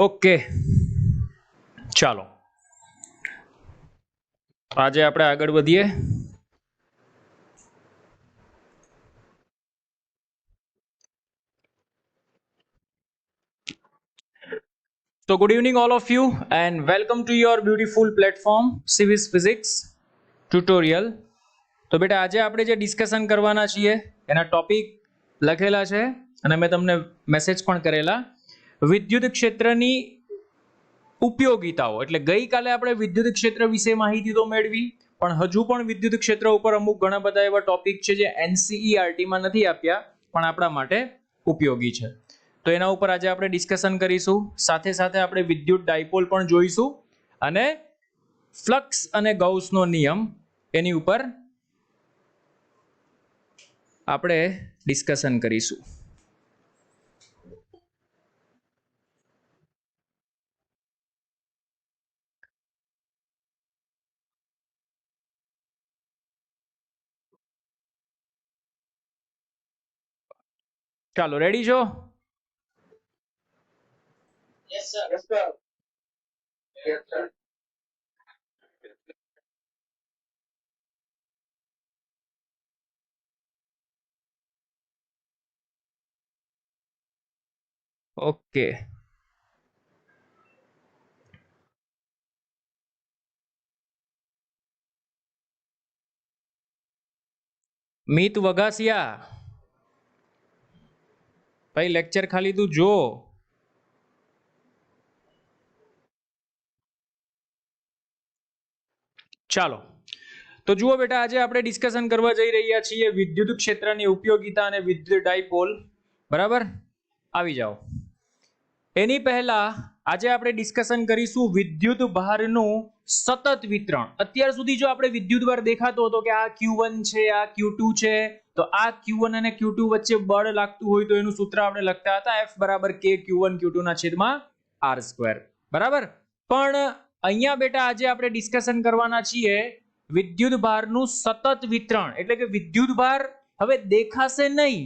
Okay, ચાલો આજે આપણે આગળ વધીએ. So good evening all of you and welcome to your beautiful platform Civis Physics tutorial. તો બેટા આજે આપણે જે ડિસ્કશન કરવાના છીએ એના ટોપિક લખેલા છે અને મેં તમને મેસેજ પણ કરેલા. વિદ્યુત ક્ષેત્રની ઉપયોગિતાઓ, એટલે ગઈકાલે આપણે વિદ્યુત ક્ષેત્ર વિશે માહિતી તો મેળવી, પણ હજુ પણ વિદ્યુત ક્ષેત્ર ઉપર અમુક ઘણા બધા એવા ટોપિક છે જે NCERT માં નથી આપ્યા પણ આપણા માટે ઉપયોગી છે. તો એના ઉપર આજે આપણે ડિસ્કશન કરીશું. સાથે સાથે આપણે વિદ્યુત ડાયપોલ પણ જોઈશું અને ફ્લક્સ અને ગૌસનો નિયમ એની ઉપર આપણે ડિસ્કશન કરીશું. ચાલો, રેડી છો? Yes, sir. Yes, sir. Yes, sir. Okay, Mit Vaghasiya bhai lecture ખાલી તું જો. ચાલો તો જુઓ બેટા, આજે આપણે ડિસ્કશન કરવા જઈ રહ્યા છીએ વિદ્યુત ક્ષેત્રની ઉપયોગિતા અને વિદ્યુત ડાયપોલ. બરાબર, આવી જાઓ. એની પહેલા આજે આપણે ડિસ્કશન કરીશું વિદ્યુત ભારનું સતત વિતરણ. અત્યાર સુધી જો આપણે વિદ્યુત ભાર દેખાતો હતો કે આ Q1 છે, આ Q2 છે, તો આ Q1 અને Q2 વચ્ચે બળ લાગતું હોય તો એનું સૂત્ર આપણે લખતા હતા F બરાબર K Q1 Q2 ના છેદમાં R². બરાબર, પણ અહીંયા બેટા આજે આપણે ડિસ્કશન કરવાના છીએ વિદ્યુત ભારનું સતત વિતરણ. એટલે કે વિદ્યુત ભાર હવે દેખાશે નહીં,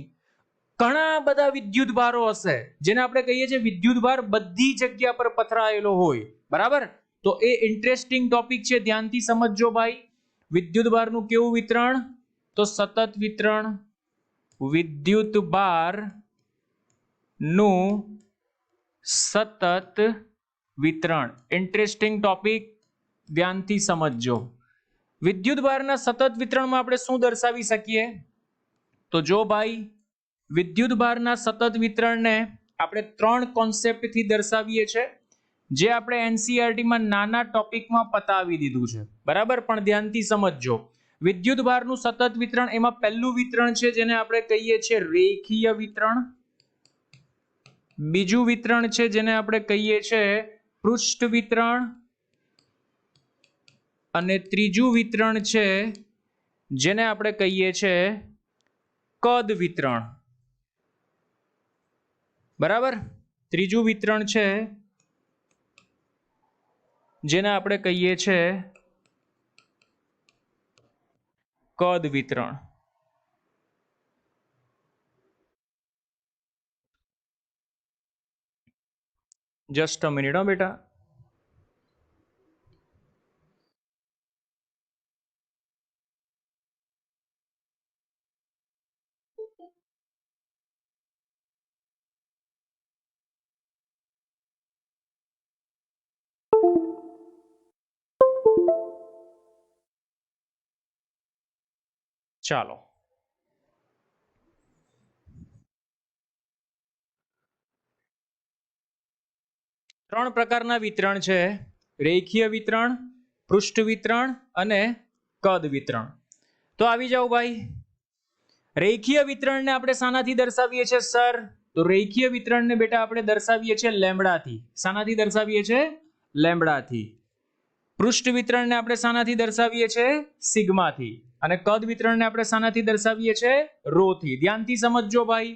ઘણા બધા વિદ્યુત ભારો હશે જેને આપણે કહીએ છીએ વિદ્યુત ભાર બધી જગ્યા પર પથરાયેલો હોય. બરાબર, તો એ ઇન્ટરેસ્ટિંગ ટોપિક છે, ધ્યાનથી સમજજો ભાઈ. વિદ્યુત ભારનું કેવું વિતરણ? તો સતત વિતરણ. વિદ્યુત ભાર નું સતત વિતરણ ઇન્ટરેસ્ટિંગ ટોપિક, ધ્યાનથી સમજજો. વિદ્યુત ભારના સતત વિતરણમાં આપણે શું દર્શાવી શકીએ? તો જો ભાઈ, વિદ્યુત ભારના સતત વિતરણને આપણે ત્રણ કોન્સેપ્ટથી દર્શાવીએ છીએ, જે આપણે NCERT માં નાના ટોપિકમાં પતાવી દીધું છે. બરાબર, પણ ધ્યાનથી સમજજો. વિદ્યુત ભારનું સતત વિતરણ, એમાં પહેલું વિતરણ છે જેને આપણે કહીએ છીએ રેખીય વિતરણ. બીજું વિતરણ છે જેને આપણે કહીએ છીએ પૃષ્ઠ વિતરણ, અને ત્રીજું વિતરણ છે જેને આપણે કહીએ છીએ કદ વિતરણ. બરાબર, ત્રીજું વિતરણ છે જેને આપણે કહીએ છીએ કદ વિતરણ. જસ્ટ અ મિનિટ હો બેટા. ચાલો, ત્રણ પ્રકારના વિતરણ છે: રેખીય વિતરણ, પૃષ્ઠ વિતરણ અને કદ વિતરણ. તો આવી જાઓ ભાઈ. રેખીય વિતરણને આપણે શાનાથી દર્શાવીએ છીએ સર? તો રેખીય વિતરણને બેટા આપણે દર્શાવીએ છીએ લેમ્બડાથી. શાનાથી દર્શાવીએ છીએ? લેમ્બડાથી. પૃષ્ઠ વિતરણને આપણે શાનાથી દર્શાવીએ છીએ? સિગ્માથી. અને કદ વિતરણને આપણે શાનાથી દર્શાવીએ છીએ? રોથી. ધ્યાનથી સમજજો ભાઈ.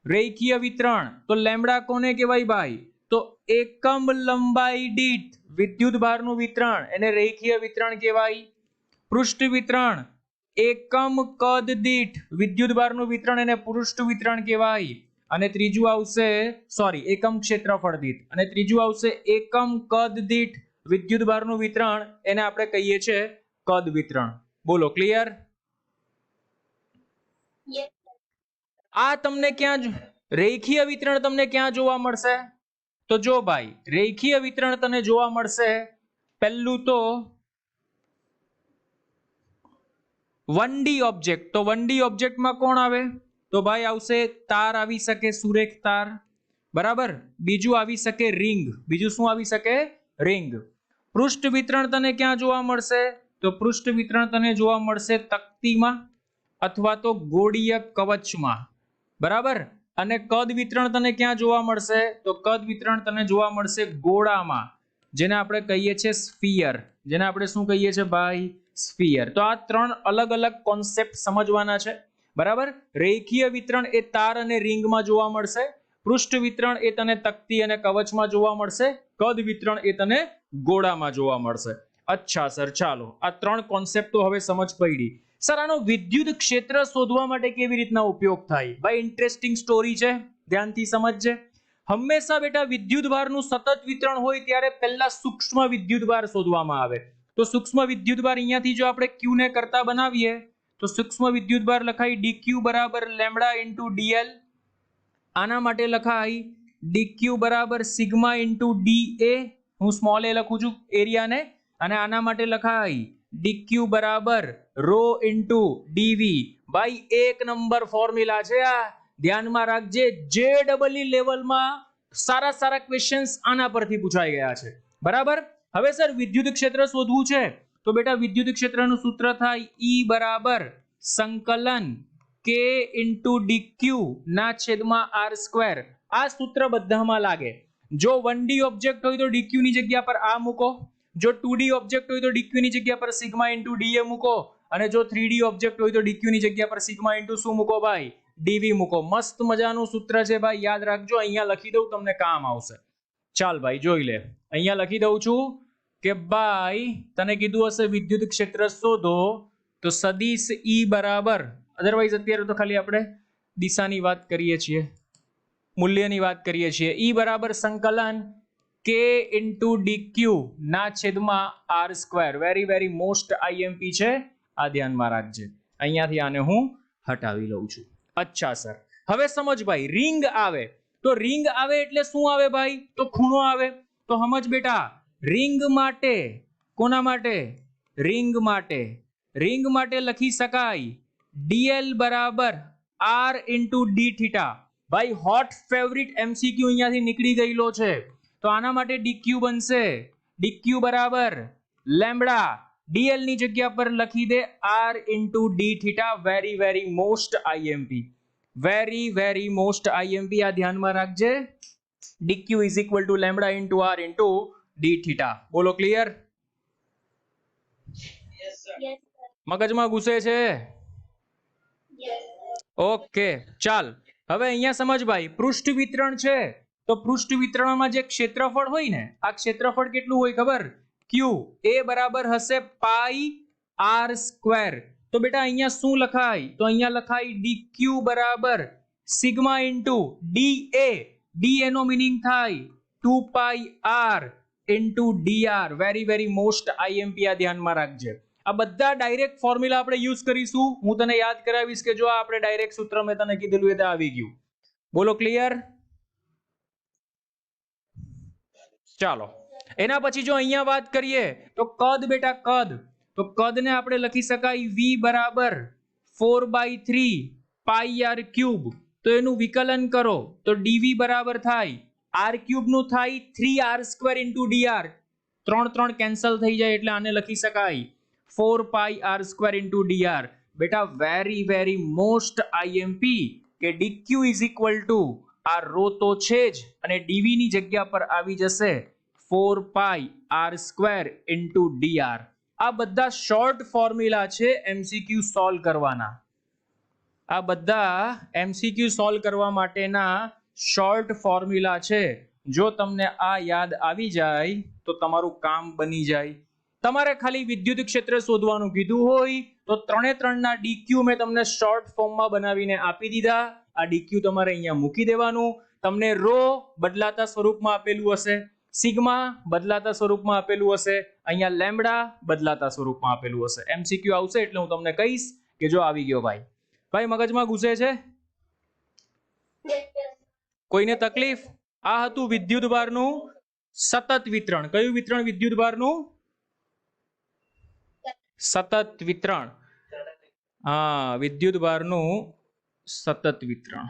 રેખીય વિતરણ તો લેમ્બડા કોને કહેવાય ભાઈ? તો એકમ લંબાઈ દીઠ વિદ્યુત ભારનું વિતરણ, એને રેખીય વિતરણ કહેવાય. પૃષ્ઠ વિતરણ એકમ કદ દીઠ વિદ્યુત ભારનું વિતરણ, એને પૃષ્ઠ વિતરણ કહેવાય. અને ત્રીજું આવશે એકમ ક્ષેત્રફળ દીઠ, અને ત્રીજું આવશે એકમ કદ દીઠ વિદ્યુતભારનું વિતરણ, એને આપણે કહીએ છીએ કદ વિતરણ. બોલો ક્લિયર? Yes. આ તમને ક્યાં રેખીય વિતરણ તમને ક્યાં જોવા મળશે? તો જો ભાઈ રેખીય વિતરણ તને જોવા મળશે પહેલું તો 1D ઓબ્જેક્ટ. તો 1D ઓબ્જેક્ટમાં કોણ આવે? તો ભાઈ આવશે તાર આવી શકે, સુરેખ તાર, બરાબર. બીજું આવી શકે રિંગ. બીજું શું આવી શકે? રિંગ. પૃષ્ઠ વિતરણ તને ક્યાં જોવા મળશે? તો પૃષ્ઠ વિતરણ તને જોવા મળશે તક્તીમાં અથવા તો ગોળીય કવચમાં, બરાબર. અને કદ વિતરણ તને ક્યાં જોવા મળશે? તો કદ વિતરણ તને જોવા મળશે ગોળામાં, જેને આપણે કહીએ છીએ સ્ફિયર. જેને આપણે શું કહીએ છીએ ભાઈ? સ્ફિયર. તો આ ત્રણ અલગ અલગ કોન્સેપ્ટ સમજવાના છે, બરાબર. રેખીય વિતરણ એ તાર અને રિંગમાં જોવા મળશે, પૃષ્ઠ વિતરણ એ તને તક્તી અને કવચમાં જોવા મળશે, કદ વિતરણ એ તને ગોળામાં જોવા મળશે. અચ્છા સર, ચાલો આ ત્રણ કોન્સેપ્ટ તો હવે સમજ પડી. સર આનો વિદ્યુત ક્ષેત્ર શોધવા માટે કેવી રીતના ઉપયોગ થાય? ભાઈ ઇન્ટરેસ્ટિંગ સ્ટોરી છે, ધ્યાનથી સમજજે. હંમેશા બેટા વિદ્યુતભારનું સતત વિતરણ હોય ત્યારે પહેલા સૂક્ષ્મ વિદ્યુતભાર શોધવામાં આવે. તો સૂક્ષ્મ વિદ્યુતભાર અહીંયાથી જો આપણે q ને કરતા બનાવીએ તો સૂક્ષ્મ વિદ્યુતભાર લખાય dq બરાબર લેમ્બડા ઇન્ટુ dl. આના માટે લખાય dq બરાબર સિગ્મા ઇન્ટુ da. હું સ્મોલ a લખું છું એરિયાને. અને આના માટે લખાય dq બરાબર રો ઇન્ટુ dv. ભાઈ એક નંબર ફોર્મ્યુલા છે આ, ધ્યાનમાં રાખજે. JEE લેવલમાં સારા ક્વેશ્ચન્સ આના પરથી પૂછાઈ ગયા છે, બરાબર. હવે સર વિદ્યુત ક્ષેત્ર શોધવું છે તો બેટા વિદ્યુત ક્ષેત્રનું સૂત્ર થાય E બરાબર સંકલન k ઇન્ટુ dq ના છેદમાં r². આ સૂત્ર બધામાં લાગે. જો 1D ઓબ્જેક્ટ હોય તો dq ની જગ્યા પર આ મૂકો, જો 2D ઓબ્જેક્ટ હોય તો dq ની જગ્યા પર સિગ્મા ઇન્ટુ da મૂકો, અને જો 3D ઓબ્જેક્ટ હોય તો dq ની જગ્યા પર સિગ્મા ઇન્ટુ શું મૂકો ભાઈ? dv મૂકો. મસ્ત મજાનું સૂત્ર છે ભાઈ, યાદ રાખજો. અહીંયા લખી દઉં, તમને કામ આવશે. ચાલ ભાઈ જોઈ લે, અહીંયા લખી દઉં છું કે ભાઈ તને કીધું હશે વિદ્યુત ક્ષેત્ર શોધો તો સદિશ E બરાબર, અધરવાઇઝ અત્યારે તો ખાલી આપણે દિશાની વાત કરીએ છીએ, મૂલ્યની વાત કરીએ છીએ. E બરાબર સંકલન k ઇન્ટુ dq ના છેદમાં r². વેરી મોસ્ટ IMP છે, આ ધ્યાનમાં રાખજે. અહીંયાથી આને હું હટાવી લઉં છું. અચ્છા સર, હવે સમજ ભાઈ. રિંગ આવે તો રિંગ આવે એટલે શું આવે ભાઈ? તો ખૂણો આવે. તો સમજ બેટા, રિંગ માટે, કોના માટે? રિંગ માટે. રિંગ માટે લખી શકાય dl બરાબર r ઇન્ટુ d થીટા. ભાઈ હોટ ફેવરિટ MCQ અહીંયાથી નીકળી ગયેલો છે. તો આના માટે dq બનશે dq બરાબર લેમ્બડા. dl ની જગ્યા પર લખી દે r into d theta. Very most IMP, very most IMP. આ ધ્યાનમાં રાખજે. dq is equal to lambda into r into d theta. બોલો clear? Yes, sir. Yes, sir. મગજમાં ઘૂસે છે? Yes, sir. ઓકે ચાલ. હવે અહીંયા સમજ ભાઈ, પૃષ્ઠ વિતરણ છે તો પૃષ્ઠ વિતરણમાં જે ક્ષેત્રફળ હોય ને, આ ક્ષેત્રફળ કેટલું હોય ખબર? q. એ બરાબર હશે પાઈ r². તો બેટા અહીંયા શું લખાય? તો અહીંયા લખાય dq બરાબર સિગ્મા ઇન્ટુ da. da નો મીનિંગ થાય 2 પાઈ r into dr. Very most IMP. આ ધ્યાનમાં રાખજે. આ બધા ડાયરેક્ટ ફોર્મ્યુલા આપણે યુઝ કરીશું. હું તને યાદ કરાવીશ કે જો આપણે ડાયરેક્ટ સૂત્ર મેં તને કીધેલું એ આવી ગયું. બોલો ક્લિયર? ચાલો એના પછી જો અહીંયા વાત કરીએ તો કદ બેટા, કદ. તો કદને આપણે લખી શકાય v બરાબર 4/3 પાઈ r³. તો એનું વિકલન કરો તો dv બરાબર થાય r³ નું થાય 3r² ઇન્ટુ dr. 3 કેન્સલ થઈ જાય એટલે આને લખી શકાય 4 પાઈ r² ઇન્ટુ dr. બેટા વેરી મોસ્ટ IMP કે dq ઇઝ ઇક્વલ ટુ આ રો તો છે જ, અને dv ની જગ્યા પર આવી જશે 4 પાઈ r² ઇન્ટુ dr. આ બધા શોર્ટ ફોર્મ્યુલા છે MCQ સોલ્વ કરવાના. આ બધા MCQ સોલ્વ કરવા માટેના શોર્ટ ફોર્મ્યુલા છે. જો તમને આ યાદ આવી જાય તો તમારું કામ બની જાય. તમારે ખાલી વિદ્યુત ક્ષેત્ર શોધવાનું કીધું હોય તો ત્રણે ત્રણના ડીક્યુ મેં તમને શોર્ટ ફોર્મમાં બનાવીને આપી દીધા. આ ડીક્યુ તમારે અહીંયા મૂકી દેવાનું. તમને રો બદલાતા સ્વરૂપમાં આપેલું હશે, સિગ્મા બદલાતા સ્વરૂપમાં આપેલું હશે, અહીંયા લેમ્બડા બદલાતા સ્વરૂપમાં આપેલું હશે. એમસીક્યુ આવશે એટલે હું તમને કહીશ કે જો આવી ગયો ભાઈ. ભાઈ મગજમાં ઘૂસે છે? Yes, sir. કોઈને તકલીફ? આ હતું વિદ્યુતભારનું સતત વિતરણ. કયું વિતરણ વિદ્યુતભારનું? સતત વિતરણ. હા, વિદ્યુતભારનું સતત વિતરણ.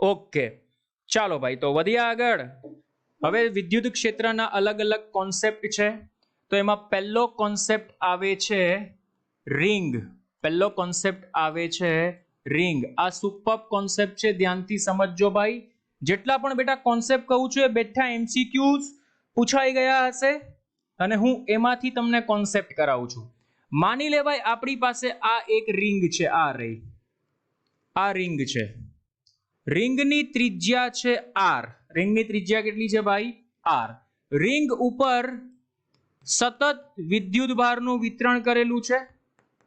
ઓકે, ચાલો ભાઈ તો વધ્યા આગળ. હવે વિદ્યુત ક્ષેત્રના અલગ અલગ કોન્સેપ્ટ છે. તો એમાં પહેલો કોન્સેપ્ટ આવે છે રિંગ. પહેલો કોન્સેપ્ટ આવે છે રિંગ. આ સુપર કોન્સેપ્ટ છે, ધ્યાનથી સમજજો ભાઈ. જેટલા પણ બેટા કોન્સેપ્ટ કહું છું એ બેઠા એમસીક્યુઝ પૂછાઈ ગયા હશે અને હું એમાંથી તમને કોન્સેપ્ટ કરાવું છું. માની લેવાય આપણી પાસે આ એક રિંગ છે, આ રહી, આ રિંગ છે. રિંગની ત્રિજ્યા છે r. રિંગની ત્રિજ્યા કેટલી છે ભાઈ? r. રિંગ ઉપર સતત વિદ્યુતભારનું વિતરણ કરેલું છે,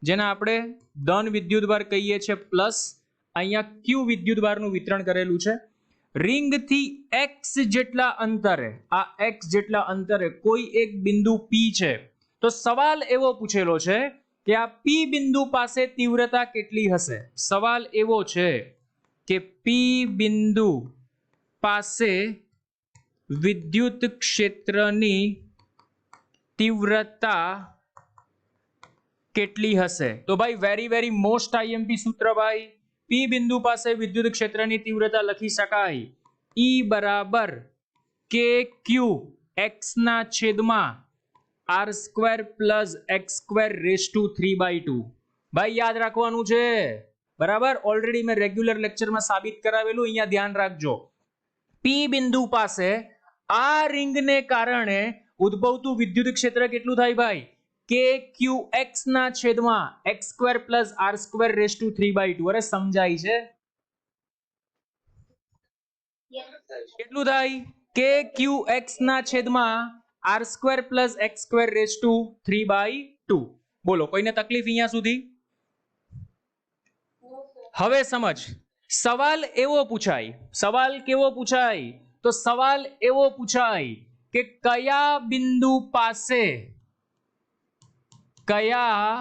જેને આપણે ધન વિદ્યુતભાર કહીએ છીએ, પ્લસ અહીંયા q વિદ્યુતભારનું વિતરણ કરેલું છે. રિંગથી x જેટલા અંતરે, આ x જેટલા અંતરે કોઈ એક બિંદુ p છે. તો સવાલ એવો પૂછેલો છે કે આ p બિંદુ પાસે તીવ્રતા કેટલી હશે? સવાલ એવો છે કે p બિંદુ પાસે વિદ્યુત ક્ષેત્રની તીવ્રતા કેટલી હશે? તો ભાઈ વેરી મોસ્ટ આઈએમપી સૂત્ર ભાઈ. p બિંદુ પાસે વિદ્યુત ક્ષેત્રની તીવ્રતા લખી શકાય E બરાબર kq x ના છેદમાં r² plus x² rays to 3/2. ભાઈ યાદ રાખવાનું છે, બરાબર? ઓલરેડી મેં રેગ્યુલર લેક્ચરમાં સાબિત કરાવેલું, અહીંયા ધ્યાન રાખજો. p બિંદુ પાસે આ રિંગને કારણે ઉદ્ભવતું વિદ્યુત ક્ષેત્ર કેટલું થાય ભાઈ? kqx ના છેદમાં x² plus r² rays to 3/2. અરે સમજાય છે? Yes. કેટલું થાય? kqx ના છેદમાં r² plus x² rays to 3/2. બોલો, કોઈને તકલીફ અહીંયા સુધી? No, sir. હવે સમજ. સવાલ એવો પૂછાય, સવાલ કેવો પૂછાય? તો સવાલ એવો પૂછાય કે કયા બિંદુ પાસે, કયા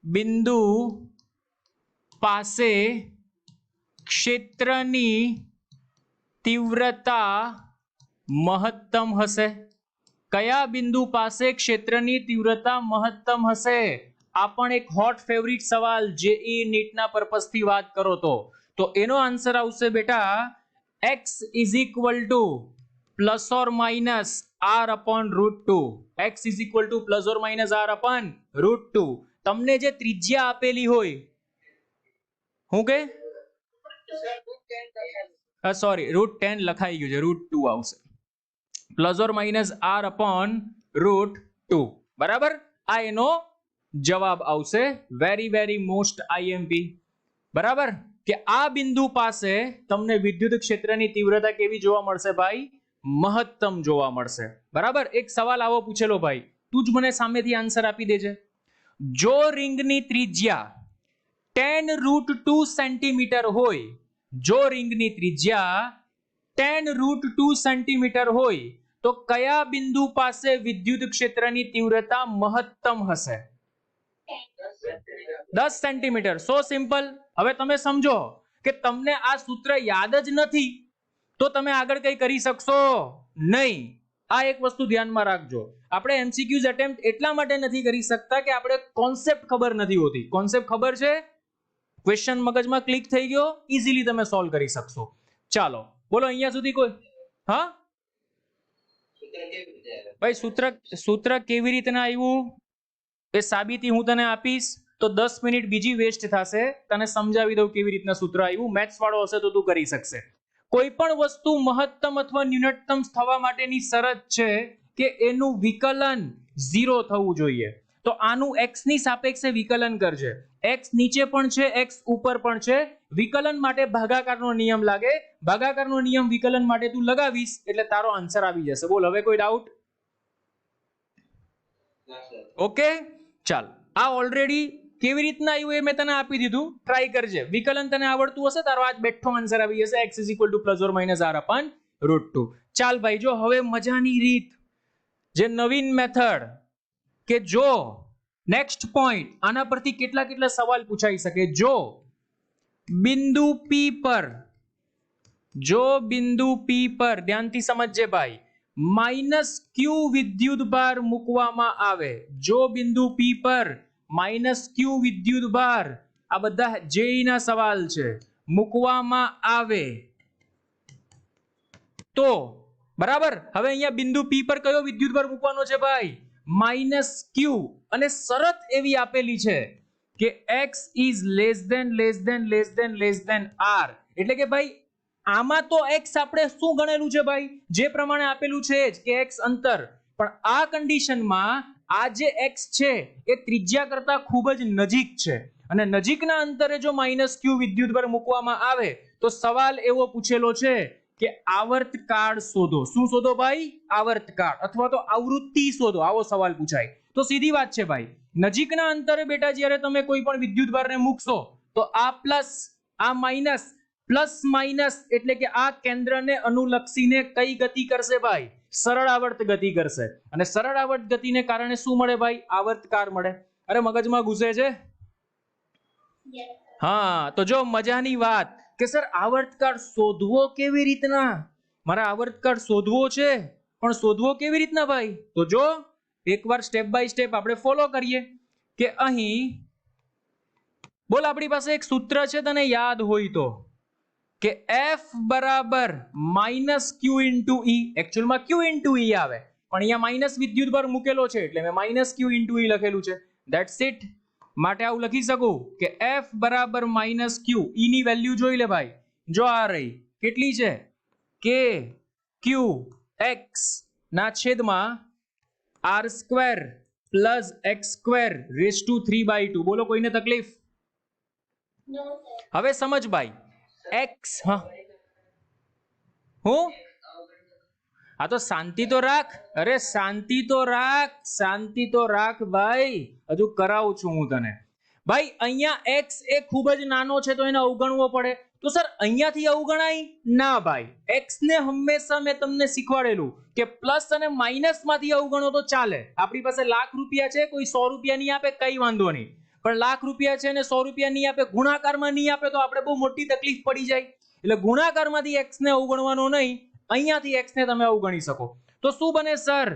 બિંદુ પાસે ક્ષેત્રની તીવ્રતા મહત્તમ હશે? કયા બિંદુ પાસે ક્ષેત્રની તીવ્રતા મહત્તમ હશે? આ પણ એક હોટ ફેવરિટ સવાલ, જેઈ નીટના પર્પસથી વાત કરો તો એનો આન્સર આવશે બેટા x is equal to plus or minus r/√2. x is equal to plus or minus r/√2. તમને જે ત્રિજ્યા આપેલી હોય, હું કે સોરી √10 લખાઈ ગયું છે, √2 આવશે, પ્લસ ઓર માઇનસ r/√2. બરાબર? આ એનો જવાબ આવશે. Very most IMP. બરાબર? કે આ બિંદુ પાસે તમને વિદ્યુત ક્ષેત્રની તીવ્રતા કેવી જોવા મળશે ભાઈ? મહત્તમ જોવા મળશે. બરાબર? એક સવાલ આવો પૂછેલો ભાઈ, તું જ મને સામેથી આન્સર આપી દેજે. જો રિંગની ત્રિજ્યા 10√2 સેન્ટીમીટર હોય, જો રિંગની ત્રિજ્યા 10√2 સેન્ટીમીટર હોય, તો કયા બિંદુ પાસે વિદ્યુત ક્ષેત્રની તીવ્રતા મહત્તમ હશે? 10 સેન્ટીમીટર. સો સિમ્પલ. હવે તમે સમજો કે તમને આ સૂત્ર યાદ જ નથી તો તમે આગળ કઈ કરી શકશો નહીં. આ એક વસ્તુ ધ્યાનમાં રાખજો. આપણે એમસીક્યુઝ અટેમ્પ્ટ એટલા માટે નથી કરી શકતા કે આપણે કોન્સેપ્ટ ખબર નથી હોતી. કોન્સેપ્ટ ખબર છે, ક્વેશ્ચન મગજમાં ક્લિક થઈ ગયો, ઈઝીલી તમે સોલ્વ કરી શકશો. ચાલો બોલો અહીંયા સુધી કોઈ? હા ભાઈ, સૂત્ર કેવી રીતના આવ્યું એ સાબિતી હું તને આપીશ તો 10 મિનિટ બીજી વેસ્ટ થશે. તને સમજાવી દઉં કેવી રીતના સૂત્ર આવ્યું. મેથ્સ વાળો હશે તો તું કરી શકશે. કોઈ પણ વસ્તુ મહત્તમ અથવા ન્યૂનતમ થવા માટેની શરત છે કે એનું વિકલન 0 થવું જોઈએ. તો આનું x ની સાપેક્ષે વિકલન કરજે. x નીચે પણ છે, x ઉપર પણ છે. વિકલન માટે ભાગાકારનો નિયમ લાગે. ભાગાકારનો નિયમ વિકલન માટે તું લગાવીશ એટલે તારો આન્સર આવી જશે. બોલ, હવે કોઈ ડાઉટ? ઓકે, ચાલ આ ઓલરેડી કેવી રીતના આવ્યું એ મેં તને આપી દીધું, ટ્રાય કરજે. વિકલન તને આવડતું હશે તારો આજ બેઠો આન્સર આવી જશે x = +or-r/√2. ચાલ ભાઈ, જો હવે મજાની રીત, જે નવીન મેથડ, કે જો નેક્સ્ટ પોઈન્ટ, આના પરથી કેટલા કેટલા સવાલ પૂછાઈ શકે. જો બિંદુ P પર ધ્યાનથી સમજજે ભાઈ, -q વિદ્યુત ભાર મૂકવામાં આવે, જો બિંદુ P પર -q વિદ્યુત ભાર, આ બધા જેઈ ના સવાલ છે, મૂકવામાં આવે તો બરાબર. હવે અહીંયા બિંદુ P પર કયો વિદ્યુત ભાર મૂકવાનો છે ભાઈ? -q. અને શરત એવી આપેલી છે કે x is less than r. એટલે કે ભાઈ આમાં તો x આપણે શું ગણેલું છે ભાઈ? જે પ્રમાણે આપેલું છે જ કે x અંતર, પણ આ કન્ડિશનમાં આ જે x છે એ ત્રિજ્યા કરતા ખૂબ જ નજીક છે, અને નજીકના અંતરે જો -q વિદ્યુત ભાર મૂકવામાં આવે તો સવાલ એવો પૂછેલો છે કે આવર્તકાળ શોધો. શું શોધો ભાઈ? આવર્તકાળ અથવા તો આવૃત્તિ શોધો, આવો સવાલ પૂછાય. તો સીધી વાત છે ભાઈ, નજીકના અંતરે બેટા જ્યારે તમે કોઈ પણ વિદ્યુત ભારને મૂકશો તો આ પ્લસ, આ માઈનસ, પ્લસ માઈનસ એટલે કે આ કેન્દ્રને અનુલક્ષીને કઈ ગતિ કરશે ભાઈ? સરળ આવર્ત ગતિ કરશે. અને સરળ આવર્ત ગતિને કારણે શું મળે ભાઈ? આવર્તકાળ મળે. અરે મગજમાં ઘૂસે છે? હા, તો જો મજાની વાત કે સર આવર્તકાળ શોધવો કેવી રીતના? મારે આવર્તકાળ શોધવો છે, પણ શોધવો કેવી રીતના ભાઈ? તો જો એકવાર સ્ટેપ બાય સ્ટેપ આપણે ફોલો કરીએ કે અહીં બોલ, આપણી પાસે એક સૂત્ર છે, તને યાદ હોય તો, કે F બરાબર -q * e. એકચ્યુઅલમાં q * e આવે, પણ અહીંયા માઈનસ વિદ્યુત ભાર મૂકેલો છે એટલે મેં -q * e લખેલું છે. That's it. માટે આવું લખી શકું કે F બરાબર -q. e ની વેલ્યુ જોઈ લે ભાઈ, જો આ રહી કેટલી છે? k q x ના છેદમાં r² + x² / 3/2. બોલો, કોઈને તકલીફ? હવે સમજ ભાઈ, x, હા હું આ તો શાંતિ તો રાખ. અરે શાંતિ તો રાખ ભાઈ, હજુ કરાવું છું હું તને. ભાઈ અહીંયા x એ ખૂબ જ નાનો છે તો એને અવગણવો પડે. તો સર અહીંયાથી અવગણાય ના ભાઈ. x ને હંમેશા મેં તમને શીખવાડેલું કે પ્લસ અને માઈનસ માંથી અવગણો તો ચાલે. આપણી પાસે લાખ રૂપિયા છે, કોઈ 100 રૂપિયા નહીં આપે કઈ વાંધો નહીં, પણ લાખ રૂપિયા છે અને 100 રૂપિયા નહીં આપે, ગુણાકારમાં નહીં આપે તો આપણે બહુ મોટી તકલીફ પડી જાય. એટલે ગુણાકારમાંથી x ને અવગણવાનો નહીં, અહીંયાથી x ને તમે અવગણી શકો. તો શું બને સર?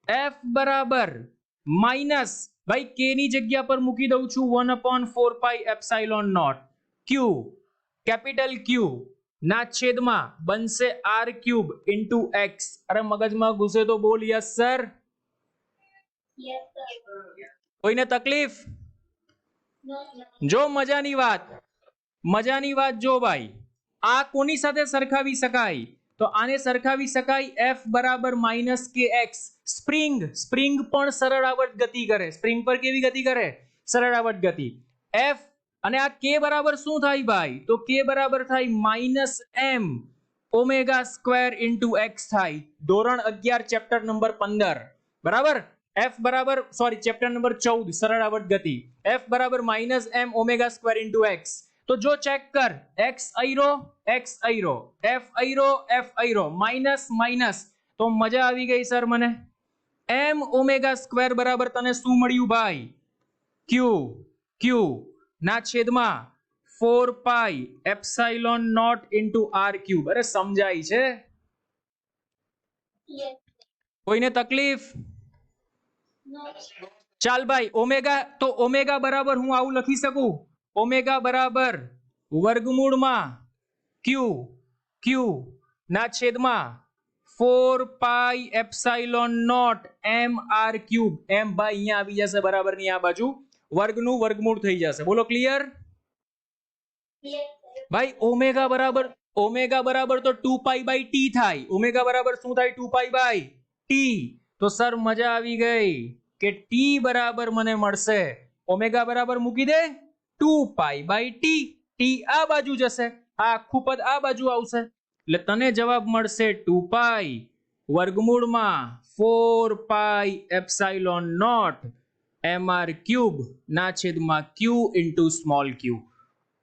F બરાબર માઈનસ, ભાઈ k ની જગ્યા પર મૂકી દઉં છું 1/4πε0 q, કેપિટલ Q ના છેદમાં બનશે r³ * x. અરે મગજમાં ઘૂસે તો બોલ યસ સર. કોઈને તકલીફ? જો મજાની વાત જો ભાઈ, આ કોની સાથે સરખાવી શકાય? તો આને સરખાવી શકાય F બરાબર -kx. સ્પ્રિંગ પણ સરળ આવર્ત ગતિ કરે. સ્પ્રિંગ પર કેવી ગતિ કરે? સરળ આવર્ત ગતિ. F અને આ k બરાબર શું થાય ભાઈ? તો k બરાબર થાય -m ω² * x થાય. ધોરણ 11 ચેપ્ટર નંબર 15 બરાબર. F બરાબર ચેપ્ટર નંબર 14 સરળ આવર્ત ગતિ. F બરાબર -m ω² * x. તો જો ચેક કર, x આયરો f આયરો માઈનસ, તો મજા આવી ગઈ સર મને. m ω² બરાબર તને શું મળ્યું ભાઈ? q ના છેદમાં 4πε0 * r³. અરે સમજાય છે? કોઈને તકલીફ? ચાલ ભાઈ, ઓમેગા, તો ઓમેગા બરાબર હું આવું લખી શકું, ઓમેગા બરાબર વર્ગમૂળમાં q ના છેદમાં 4πε0 mr³. m ભાઈ અહીંયા આવી જશે બરાબર ની આ બાજુ, વર્ગનું વર્ગમૂળ થઈ જશે. બોલો ક્લિયર? ભાઈ ઓમેગા બરાબર તો 2π/t થાય. ઓમેગા બરાબર શું થાય? 2π/t. તો સર મજા આવી ગઈ કે t બરાબર મને મળશે, ઓમેગા બરાબર મૂકી દે 2π/t. t આ બાજુ જશે, આ આખું પદ આ બાજુ આવશે, એટલે તને જવાબ મળશે 2π વર્ગમૂળમાં 4πε0 mr³ ના છેદમાં q ઇન્ટુ સ્મોલ q.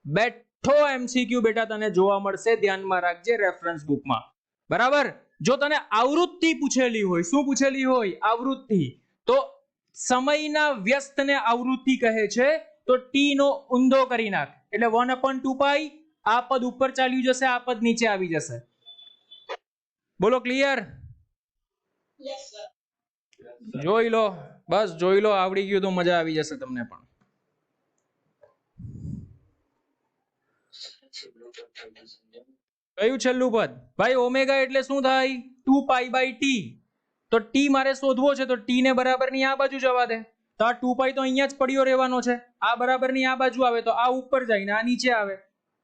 બેઠો MCQ બેટા તને જોવા મળશે, ધ્યાનમાં રાખજે રેફરન્સ બુકમાં. બરાબર. જો તને આવૃત્તિ પૂછેલી હોય, શું પૂછેલી હોય? આવૃત્તિ. તો સમયના વ્યસ્તને આવૃત્તિ કહે છે. તો t નો ઊંધો કરી નાખ એટલે 1/2π. આ પદ ઉપર ચાલ્યું જશે, આ પદ નીચે આવી જશે. બોલો ક્લિયર? Yes, sir. જોઈ લો, બસ જોઈ લો, આવડી ગયું તો મજા આવી જશે તમને પણ. કયું છેલ્લું પદ? ભાઈ ઓમેગા એટલે શું થાય? 2π/t. તો t મારે શોધવો છે તો t ને બરાબર ની આ બાજુ જવા દે. તો આ 2π તો અહીંયા જ પડ્યો રહેવાનો છે. આ બરાબર ની આ બાજુ આવે તો આ ઉપર જાય ને આ નીચે આવે.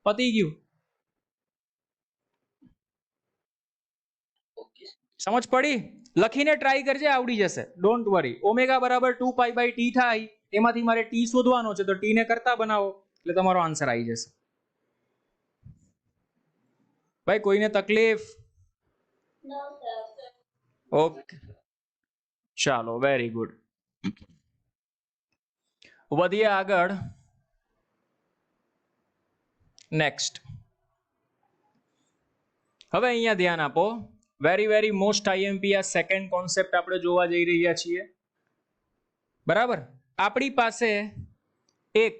પતી ગયું. સમજ પડી? લખીને ટ્રાય કરજે, આવડી જશે. Don't worry. ઓમેગા બરાબર 2π/t થાય, એમાંથી મારે t શોધવાનો છે તો t ને કરતા બનાવો એટલે તમારો આન્સર આવી જશે. ભાઈ કોઈને તકલીફ? No, sir. ઓકે, ચાલો, વેરી ગુડ. વધીએ આગળ. નેક્સ્ટ. હવે અહીંયા ધ્યાન આપો. Very very most IMP. આ સેકન્ડ કોન્સેપ્ટ આપણે જોવા જઈ રહ્યા છીએ. બરાબર. આપણી પાસે એક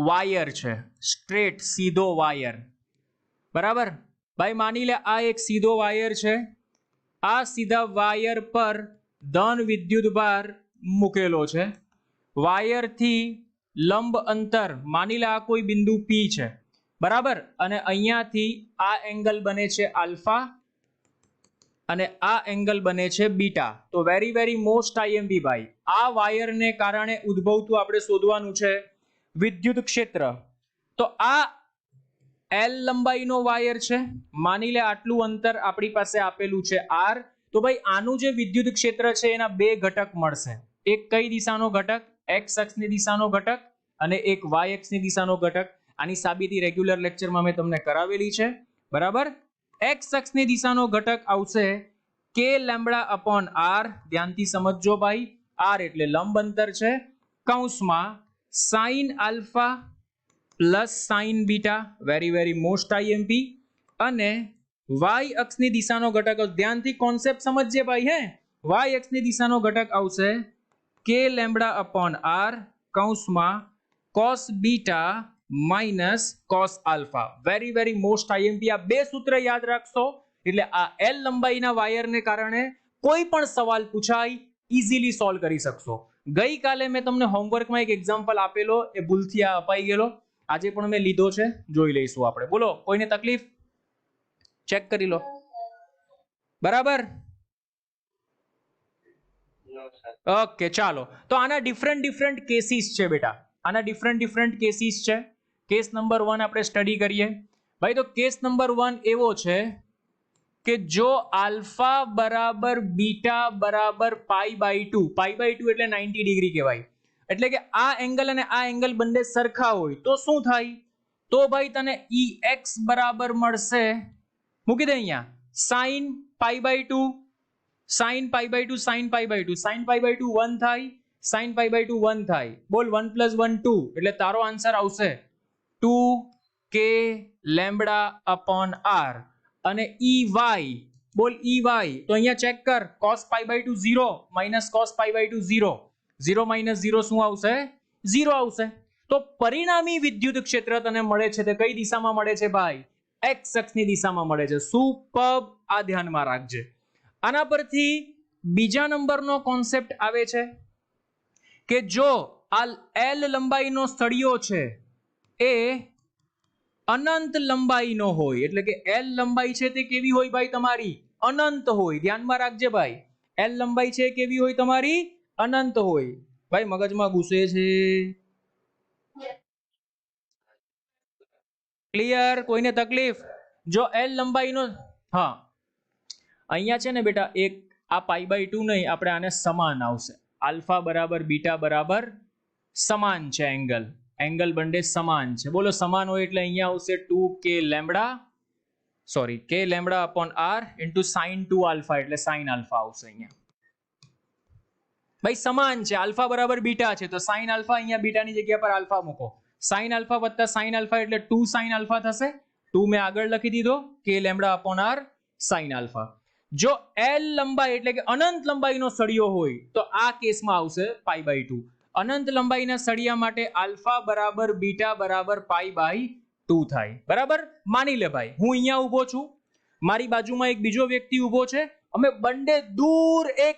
વાયર છે, સ્ટ્રેટ સીધો વાયર. બરાબર. ભાઈ માની લે આ એક સીધો વાયર છે. આ સીધા વાયર પર ધન વિદ્યુત ભાર મૂકેલો છે. વાયરથી લંબ અંતર માની લે આ કોઈ બિંદુ P છે. બરાબર. અને અહીંયાથી આ એંગલ બને છે આલ્ફા અને આ એંગલ બને છે બીટા. તો વેરી વેરી મોસ્ટ IMP ભાઈ, આ વાયરને કારણે ઉદ્ભવતું આપણે શોધવાનું છે વિદ્યુત ક્ષેત્ર. તો આ L લંબાઈનો વાયર છે. માની લે આટલું અંતર આપણી પાસે આપેલું છે R. તો ભાઈ આનું જે વિદ્યુત ક્ષેત્ર છે એના બે ઘટક મળશે. એક કઈ દિશાનો ઘટક? x અક્ષની દિશાનો ઘટક અને એક y અક્ષની દિશાનો ઘટક. આની સાબિતી રેગ્યુલર લેક્ચરમાં મેં તમને કરાવેલી છે. બરાબર. x અક્ષની દિશાનો ઘટક આવશે k λ/r. ધ્યાનથી સમજજો ભાઈ. r એટલે લંબ અંતર છે, કૌંસમાં sin alpha plus sin beta. Very very most IMP. અને y અક્ષની દિશાનો ઘટક, ધ્યાનથી કોન્સેપ્ટ સમજજે ભાઈ. હે, y અક્ષની દિશાનો ઘટક આવશે k λ/r કૌંસમાં cos beta minus cos alpha. Very very most IMP. આ બે સૂત્ર યાદ રાખશો એટલે આ L લંબાઈના વાયરને કારણે કોઈ પણ સવાલ પૂછાય, ઈઝીલી સોલ્વ કરી શકશો. ગઈકાલે મેં તમને હોમવર્કમાં એક એક્ઝામ્પલ આપેલો, એ ભૂલથી આ અપાઈ ગયેલો. આજે પણ મેં લીધો છે, જોઈ લઈશું આપણે. બોલો કોઈને તકલીફ? ચેક કરી લો. બરાબર. No, sir. ઓકે, ચાલો. તો આના ડિફરન્ટ કેસીસ છે બેટા. આના ડિફરન્ટ કેસીસ છે. કેસ નંબર 1 આપણે સ્ટડી કરીએ. ભાઈ તો કેસ નંબર 1 એવો છે કે જો આલ્ફા બરાબર બીટા બરાબર π/2. π/2 એટલે 90 ડિગ્રી કહેવાય. એટલે કે આ એંગલ અને આ એંગલ બંને સરખા હોય તો શું થાય? તો ભાઈ તને EX બરાબર મળશે, મૂકી દે અહીંયા, sin π/2. sin π/2 sin π/2 sin π/2 1 થાય, sin π/2 1 થાય. બોલ 1 + 1 2 એટલે તારો આન્સર આવશે 2k λ/r. અને EY, બોલ EY તો અહીંયા ચેક કર, cos π/2 0 minus cos π/2 0. 0 minus 0 શું આવશે? 0 આવશે. તો પરિણામી વિદ્યુત ક્ષેત્ર તને મળે છે તે કઈ દિશામાં મળે છે ભાઈ? x અક્ષની દિશામાં મળે છે. સુપર્બ. આ ધ્યાનમાં રાખજે. આના પરથી બીજા નંબરનો કોન્સેપ્ટ આવે છે કે જો આ L લંબાઈનો સળિયો છે એ અનંત લંબાઈનો હોય, એટલે કે L લંબાઈ છે તે કેવી હોય ભાઈ તમારી? અનંત હોય. ધ્યાનમાં રાખજે ભાઈ, L લંબાઈ છે કેવી હોય તમારી? અનંત હોય. ભાઈ મગજમાં ઘૂસે છે? ક્લિયર? કોઈને તકલીફ? જો L લંબાઈનો, હા અહીંયા છે ને બેટા એક આ π/2 નહીં, આપણે આને સમાન આવશે. આલ્ફા બરાબર બીટા બરાબર સમાન છે એંગલ. એંગલ બંને સમાન છે. બોલો સમાન હોય એટલે અહીંયા આવશે 2k λ/r into sin 2 alpha એટલે sin આલ્ફા આવશે અહીંયા. ભાઈ સમાન છે, આલ્ફા બરાબર બીટા છે, તો સાઇન આલ્ફા અહીંયા બીટાની જગ્યા પર આલ્ફા મૂકો. સાઇન આલ્ફા વત્તા સાઇન આલ્ફા એટલે 2 સાઇન આલ્ફા થશે. 2 મેં આગળ લખી દીધો કે lambda upon R sine alpha. જો એલ લંબાઈ એટલે કે અનંત લંબાઈનો સળિયો હોય તો આ કેસમાં આવશે પાઈ બાય 2. અનંત લંબાઈના સળિયા માટે આલ્ફા બરાબર બીટા બરાબર પાઈ બાય 2 થાય. બરાબર? માની લે ભાઈ હું અહીંયા ઊભો છું, મારી બાજુમાં એક બીજો વ્યક્તિ ઊભો છે, અમે બંને દૂર એક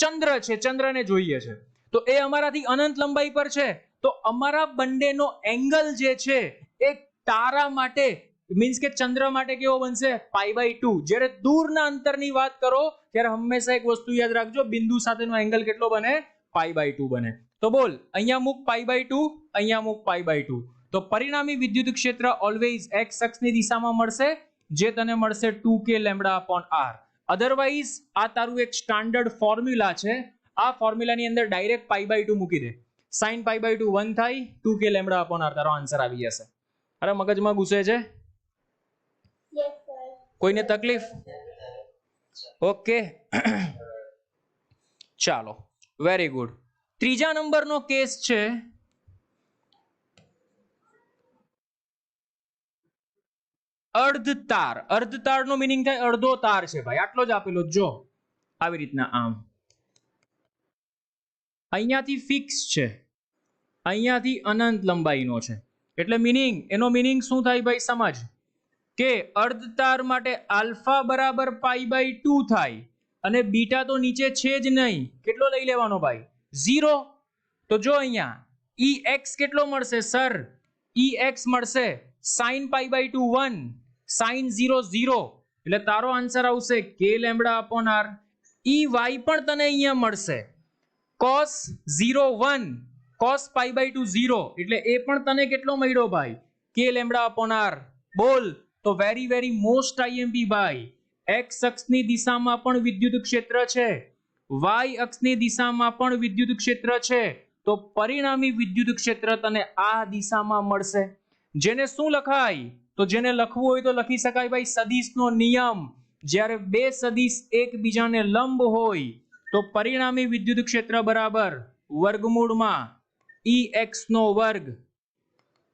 ચંદ્ર છે, ચંદ્રને જોઈએ છે, તો એ અમારાથી અનંત લંબાઈ પર છે, તો અમારા બંનેનો એંગલ જે છે એ તારા માટે મીન્સ કે ચંદ્ર માટે કેવો બનશે? Pi by 2. જ્યારે દૂરના અંતરની વાત કરો ત્યારે હંમેશા એક વસ્તુ યાદ રાખજો, બિંદુ સાથેનો એંગલ કેટલો બને? પાઈ બાય 2 બને. તો બોલ અહીંયા મૂક પાઈ બાય 2, અહીંયા મૂક પાઈ બાય 2, તો પરિણામી વિદ્યુત ક્ષેત્ર ઓલવેઝ x અક્ષની દિશામાં મળશે, જે તને મળશે 2k lambda upon r. Otherwise આ તારું એક સ્ટાન્ડર્ડ ફોર્મ્યુલા છે, આ ફોર્મ્યુલાની અંદર ડાયરેક્ટ પાઈ બાય 2 મૂકી દે, sin પાઈ બાય 2 1 થાય, 2k લેમ્બડા અપોન r તારો આન્સર આવી જશે. અરે મગજમાં ઘૂસે છે? Yes, sir. કોઈને તકલીફ? ઓકે ચાલો, વેરી ગુડ. ત્રીજા નંબરનો કેસ છે અર્ધતાર. અર્ધતારનો મીનિંગ થાય અડધો તાર છે ભાઈ, આટલો જ આપેલો. જો આવી રીતના આમ અહીંયાથી ફિક્સ છે, અહીંયાથી અનંત લંબાઈનો છે, એટલે મીનિંગ એનો મીનિંગ શું થાય ભાઈ? સમજ કે અર્ધતાર માટે આલ્ફા બરાબર પાઈ બાય 2 થાય અને બીટા તો નીચે છે જ નહીં, કેટલો લઈ લેવાનો ભાઈ? 0. તો જો અહીંયા ex કેટલો મળશે સર? ex મળશે sin પાઈ બાય 2 1, sin 0 0, એટલે તારો આન્સર આવશે k lambda upon r. ey પણ તને અહીંયા મળશે cos 0 1, cos પાઈ બાય 2 0, એટલે એ પણ તને કેટલો મળ્યો ભાઈ? k lambda upon r. બોલ તો વેરી વેરી મોસ્ટ આઈએમપી ભાઈ, x અક્ષની દિશામાં પણ વિદ્યુત ક્ષેત્ર છે, y અક્ષની દિશામાં પણ વિદ્યુત ક્ષેત્ર છે, તો પરિણામી વિદ્યુત ક્ષેત્ર તને આ દિશામાં મળશે. જેને શું લખાય? તો જેને લખવું હોય તો લખી શકાય ભાઈ સદિશનો નિયમ. જ્યારે બે સદિશ એકબીજાને લંબ હોય તો પરિણામી વિદ્યુત ક્ષેત્ર બરાબર વર્ગમૂળમાં ex નો વર્ગ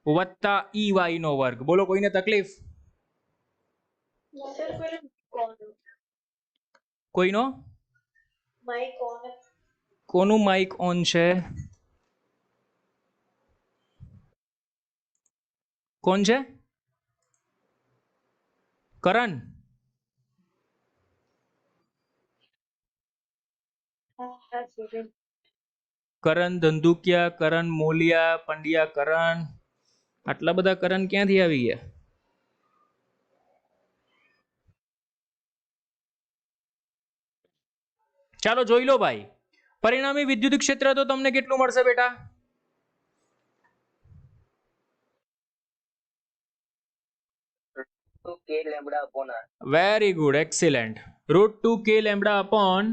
વત્તા ey નો વર્ગ. બોલો કોઈને તકલીફ? No, sir. કોઈનો? Mic on. કોનું માઇક ઓન છે? કોણ છે? કરણ? કરણ ધંધુકિયા, કરણ મોલિયા, પંડ્યા કરણ, આટલા બધા કરણ ક્યાંથી આવી ગયા? ચાલો જોઈ લો ભાઈ, પરિણામી વિદ્યુત ક્ષેત્ર તો તમને કેટલું મળશે બેટા? k lambda upon r. Very good, excellent. √2k lambda upon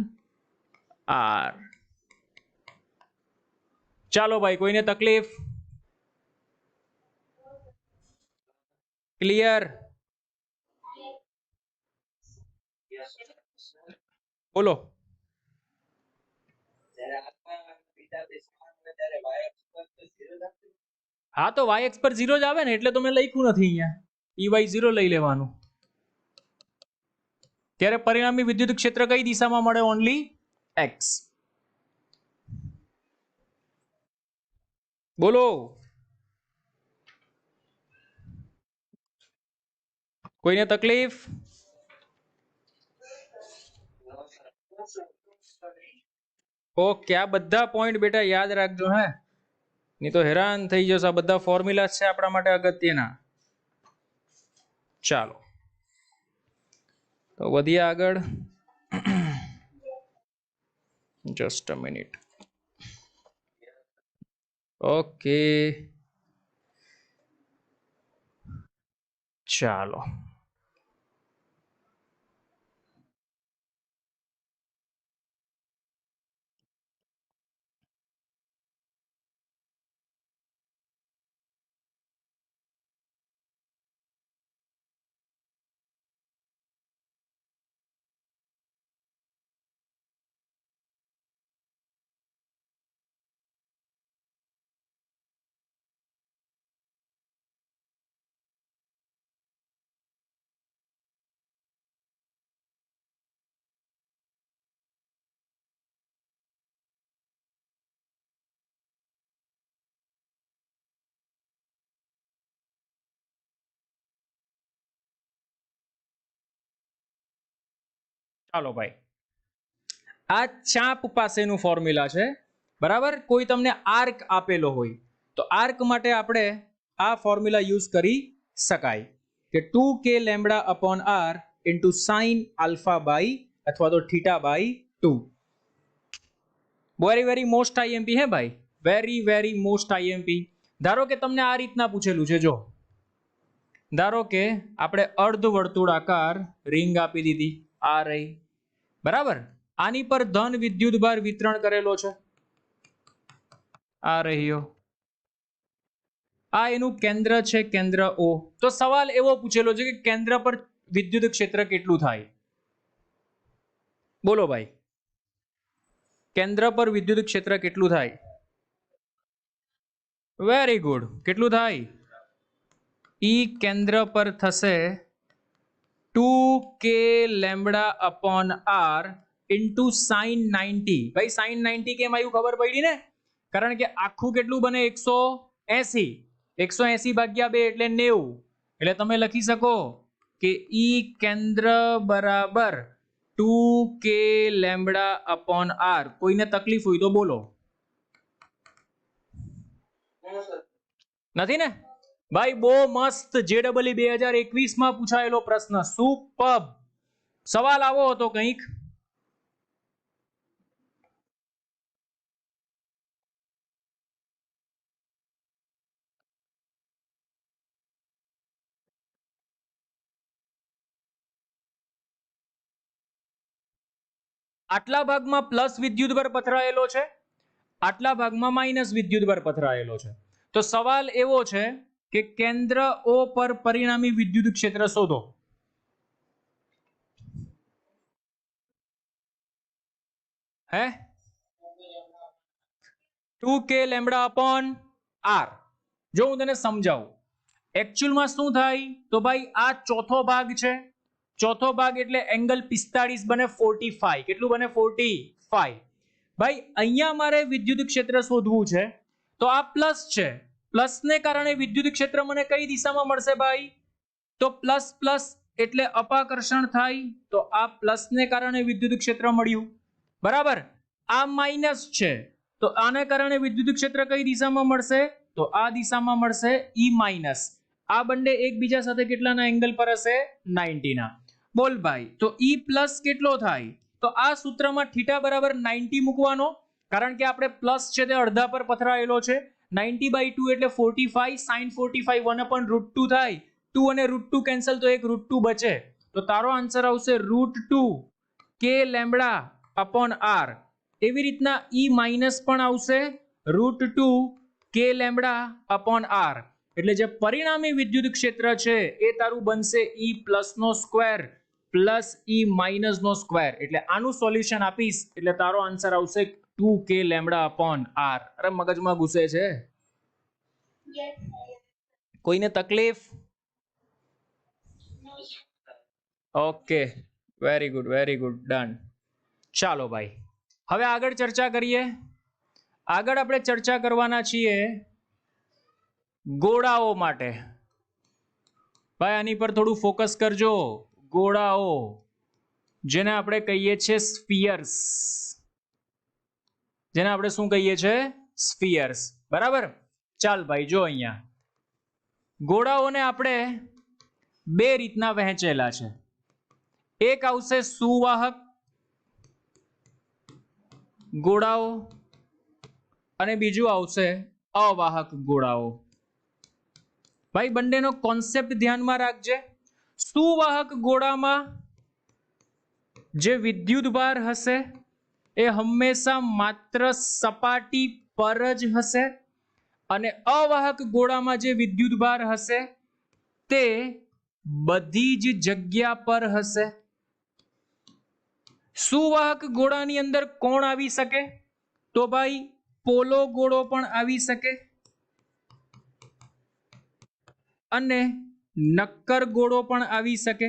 r. ચાલો ભાઈ કોઈને તકલીફ? ક્લિયર? બોલો. હા તો y અક્ષ પર 0 જ આવે ને, એટલે તો મેં લખ્યું નથી અહીંયા, ey 0 લઈ લેવાનું. ત્યારે પરિણામી વિદ્યુત ક્ષેત્ર કઈ દિશામાં મળે? Only x. બોલો કોઈને તકલીફ? ઓકે, આ બધા પોઈન્ટ બેટા યાદ રાખજો હે, નહીં તો હેરાન થઈ જશો. આ બધા ફોર્મ્યુલા છે આપણા માટે અગત્યના. ચાલો તો વધીએ આગળ. Just a minute. ઓકે ચાલો. ચાલો ભાઈ, આ ચાપ પાસેનું ફોર્મ્યુલા છે, બરાબર. કોઈ તમને આર્ક આપેલો હોય તો આર્ક માટે આપણે આ ફોર્મ્યુલા યુઝ કરી શકાય કે 2k lambda upon r into sine alpha by અથવા તો theta by 2. Very most IMP હે ભાઈ, વેરી મોસ્ટ આઈએમપી. ધારો કે તમને આ રીતના પૂછેલું છે, જો ધારો કે આપણે અર્ધ વર્તુળાકાર રિંગ આપી દીધી આ રહી, બરાબર. આની પર ધન વિદ્યુતભાર વિતરણ કરેલો છે, આ રહ્યો, આ એનું કેન્દ્ર છે, કેન્દ્ર O. તો સવાલ એવો પૂછેલો છે કે કેન્દ્ર પર વિદ્યુત ક્ષેત્ર કેટલું થાય? બોલો ભાઈ, કેન્દ્ર પર વિદ્યુત ક્ષેત્ર કેટલું થાય? Very good. કેટલું થાય? E કેન્દ્ર પર થશે 2k lambda upon r into sign 90. ભાઈ સાઇન 90 કેમ આવ્યું ખબર પડી ને? કારણ કે આખું કેટલું બને? 180. 180 ભાગ્યા 2 એટલે 90. એટલે તમે લખી શકો કે E કેન્દ્ર બરાબર 2k લેમ્બડા અપોન r. કોઈને તકલીફ હોય તો બોલો. નથી ને ભાઈ? બહુ મસ્ત. JEE 2021 માં પૂછાયેલો પ્રશ્ન, સુપર્બ. સવાલ આવો હતો કંઈક. આટલા ભાગમાં પ્લસ વિદ્યુતભાર પથરાયેલો છે, આટલા ભાગમાં માઇનસ વિદ્યુતભાર પથરાયેલો છે. તો સવાલ એવો છે કે કેન્દ્ર O પર પરિણામી વિદ્યુત ક્ષેત્ર શોધો. હે 2k લેમ્બડા અપોન r. જો હું તને સમજાવું એકચ્યુઅલમાં શું થાય તો ભાઈ આ ચોથો ભાગ છે, ચોથો ભાગ એટલે એંગલ 45 બને 45. કેટલું બને? 45. ભાઈ અહીંયા મારે વિદ્યુત ક્ષેત્ર શોધવું છે તો આ પ્લસ છે, પ્લસ ને કારણે વિદ્યુત ક્ષેત્ર મને કઈ દિશામાં મળશે ભાઈ? તો પ્લસ પ્લસ એટલે અપાકર્ષણ થાય, તો આ પ્લસ ને કારણે વિદ્યુત ક્ષેત્ર મળ્યું, બરાબર. આ માઇનસ છે તો આને કારણે વિદ્યુત ક્ષેત્ર કઈ દિશામાં મળશે? તો આ દિશામાં મળશે, E માઇનસ. આ બંને એકબીજા સાથે કેટલાના એંગલ પર હશે? 90 ના. બોલ ભાઈ, તો E પ્લસ કેટલો થાય? તો આ સૂત્રમાં થીટા બરાબર 90 મૂકવાનો, કારણ કે આપણે પ્લસ છે તે અડધા પર પથરાયેલો છે. 90/2 એટલે 45. sin 45 1/√2 થાય. 2 અને √2 કેન્સલ તો એક √2 બચે. તો તારો આન્સર આવશે √2 k લેમ્બડા અપોન r. એવી રીતના E માઇનસ પણ આવશે √2 k લેમ્બડા અપોન r. એટલે જે પરિણામી વિદ્યુત ક્ષેત્ર છે એ તારું બનશે E પ્લસ નો સ્ક્વેર પ્લસ E માઇનસ નો સ્ક્વેર. એટલે આનું સોલ્યુશન આપીશ એટલે તારો આન્સર આવશે 2k લેમ્બડા અપોન r. અરે મગજમાં ઘૂસે છે? Yes. કોઈને તકલીફ? Okay, very good done. ચાલો ભાઈ, હવે આગળ ચર્ચા કરીએ. આગળ આપણે ચર્ચા કરવાના છીએ ગોળાઓ માટે. ભાઈ આની પર થોડું ફોકસ કરજો. ગોળાઓ જેને આપણે કહીએ છીએ સ્ફિયર્સ, જેને આપણે શું કહીએ છીએ? સ્ફિયર્સ, બરાબર. ચાલ ભાઈ જો અહીંયા ગોળાઓને આપણે બે રીતના વહેંચેલા છે. એક આવશે સુવાહક ગોળાઓ અને બીજું આવશે અવાહક ગોળાઓ. ભાઈ બંનેનો કોન્સેપ્ટ ધ્યાનમાં રાખજે. સુવાહક ગોળામાં જે વિદ્યુતભાર હશે એ હંમેશા માત્ર સપાટી પર જ હશે અને અવાહક ગોળામાં જે વિદ્યુતભાર હશે તે બધી જ જગ્યા પર હશે. સુવાહક ગોળાની અંદર કોણ આવી શકે? તો ભાઈ પોલો ગોળો પણ આવી શકે અને નક્કર ગોળો પણ આવી શકે,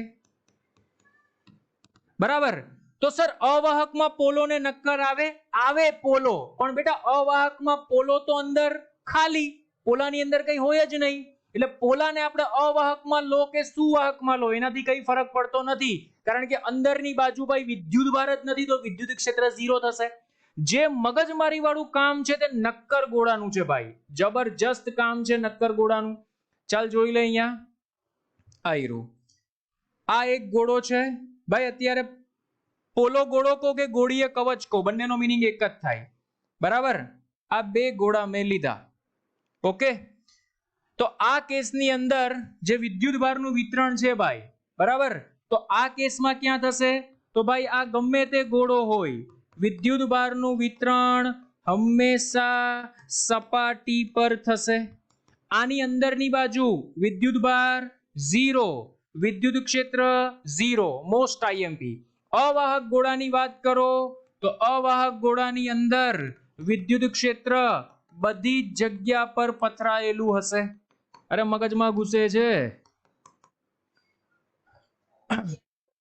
બરાબર. તો સર અવાહકમાં પોલો ને નક્કર આવે પોલો, પણ બેટા અવાહકમાં પોલો તો અંદર ખાલી, પોલાની અંદર કઈ હોય જ નહીં. એટલે પોલાને આપણે અવાહકમાં લો કે સુવાહકમાં લો એનાથી કઈ ફરક પડતો નથી, કારણ કે અંદરની બાજુ ભાઈ વિદ્યુતભાર જ નથી તો વિદ્યુત ક્ષેત્ર 0 થશે. જે મગજમારી વાળું કામ છે તે નક્કર ગોળાનું છે ભાઈ, જબરજસ્ત કામ છે નક્કર ગોળાનું. ચાલ જોઈ લે અહીંયા આયરું. આ એક ગોળો છે ભાઈ, અત્યારે પોલો ગોળો કો કે ગોળીય કવચ કો બંનેનો મીનિંગ એક જ થાય, બરાબર. આ બે ગોળા મેં લીધા, ઓકે. તો આ કેસની અંદર જે વિદ્યુતભારનું વિતરણ છે ભાઈ, બરાબર, તો આ કેસમાં ક્યાં થશે? તો ભાઈ આ ગમે તે ગોળો હોય, વિદ્યુતભારનું વિતરણ હંમેશા સપાટી પર થશે. આની અંદરની બાજુ વિદ્યુતભાર 0, વિદ્યુત ક્ષેત્ર 0, મોસ્ટ આઈએમપી. અવાહક ગોળાની વાત કરો તો અવાહક ગોળાની અંદર વિદ્યુત ક્ષેત્ર બધી જગ્યા પર પથરાયેલું હશે. અરે મગજમાં ઘૂસે છે,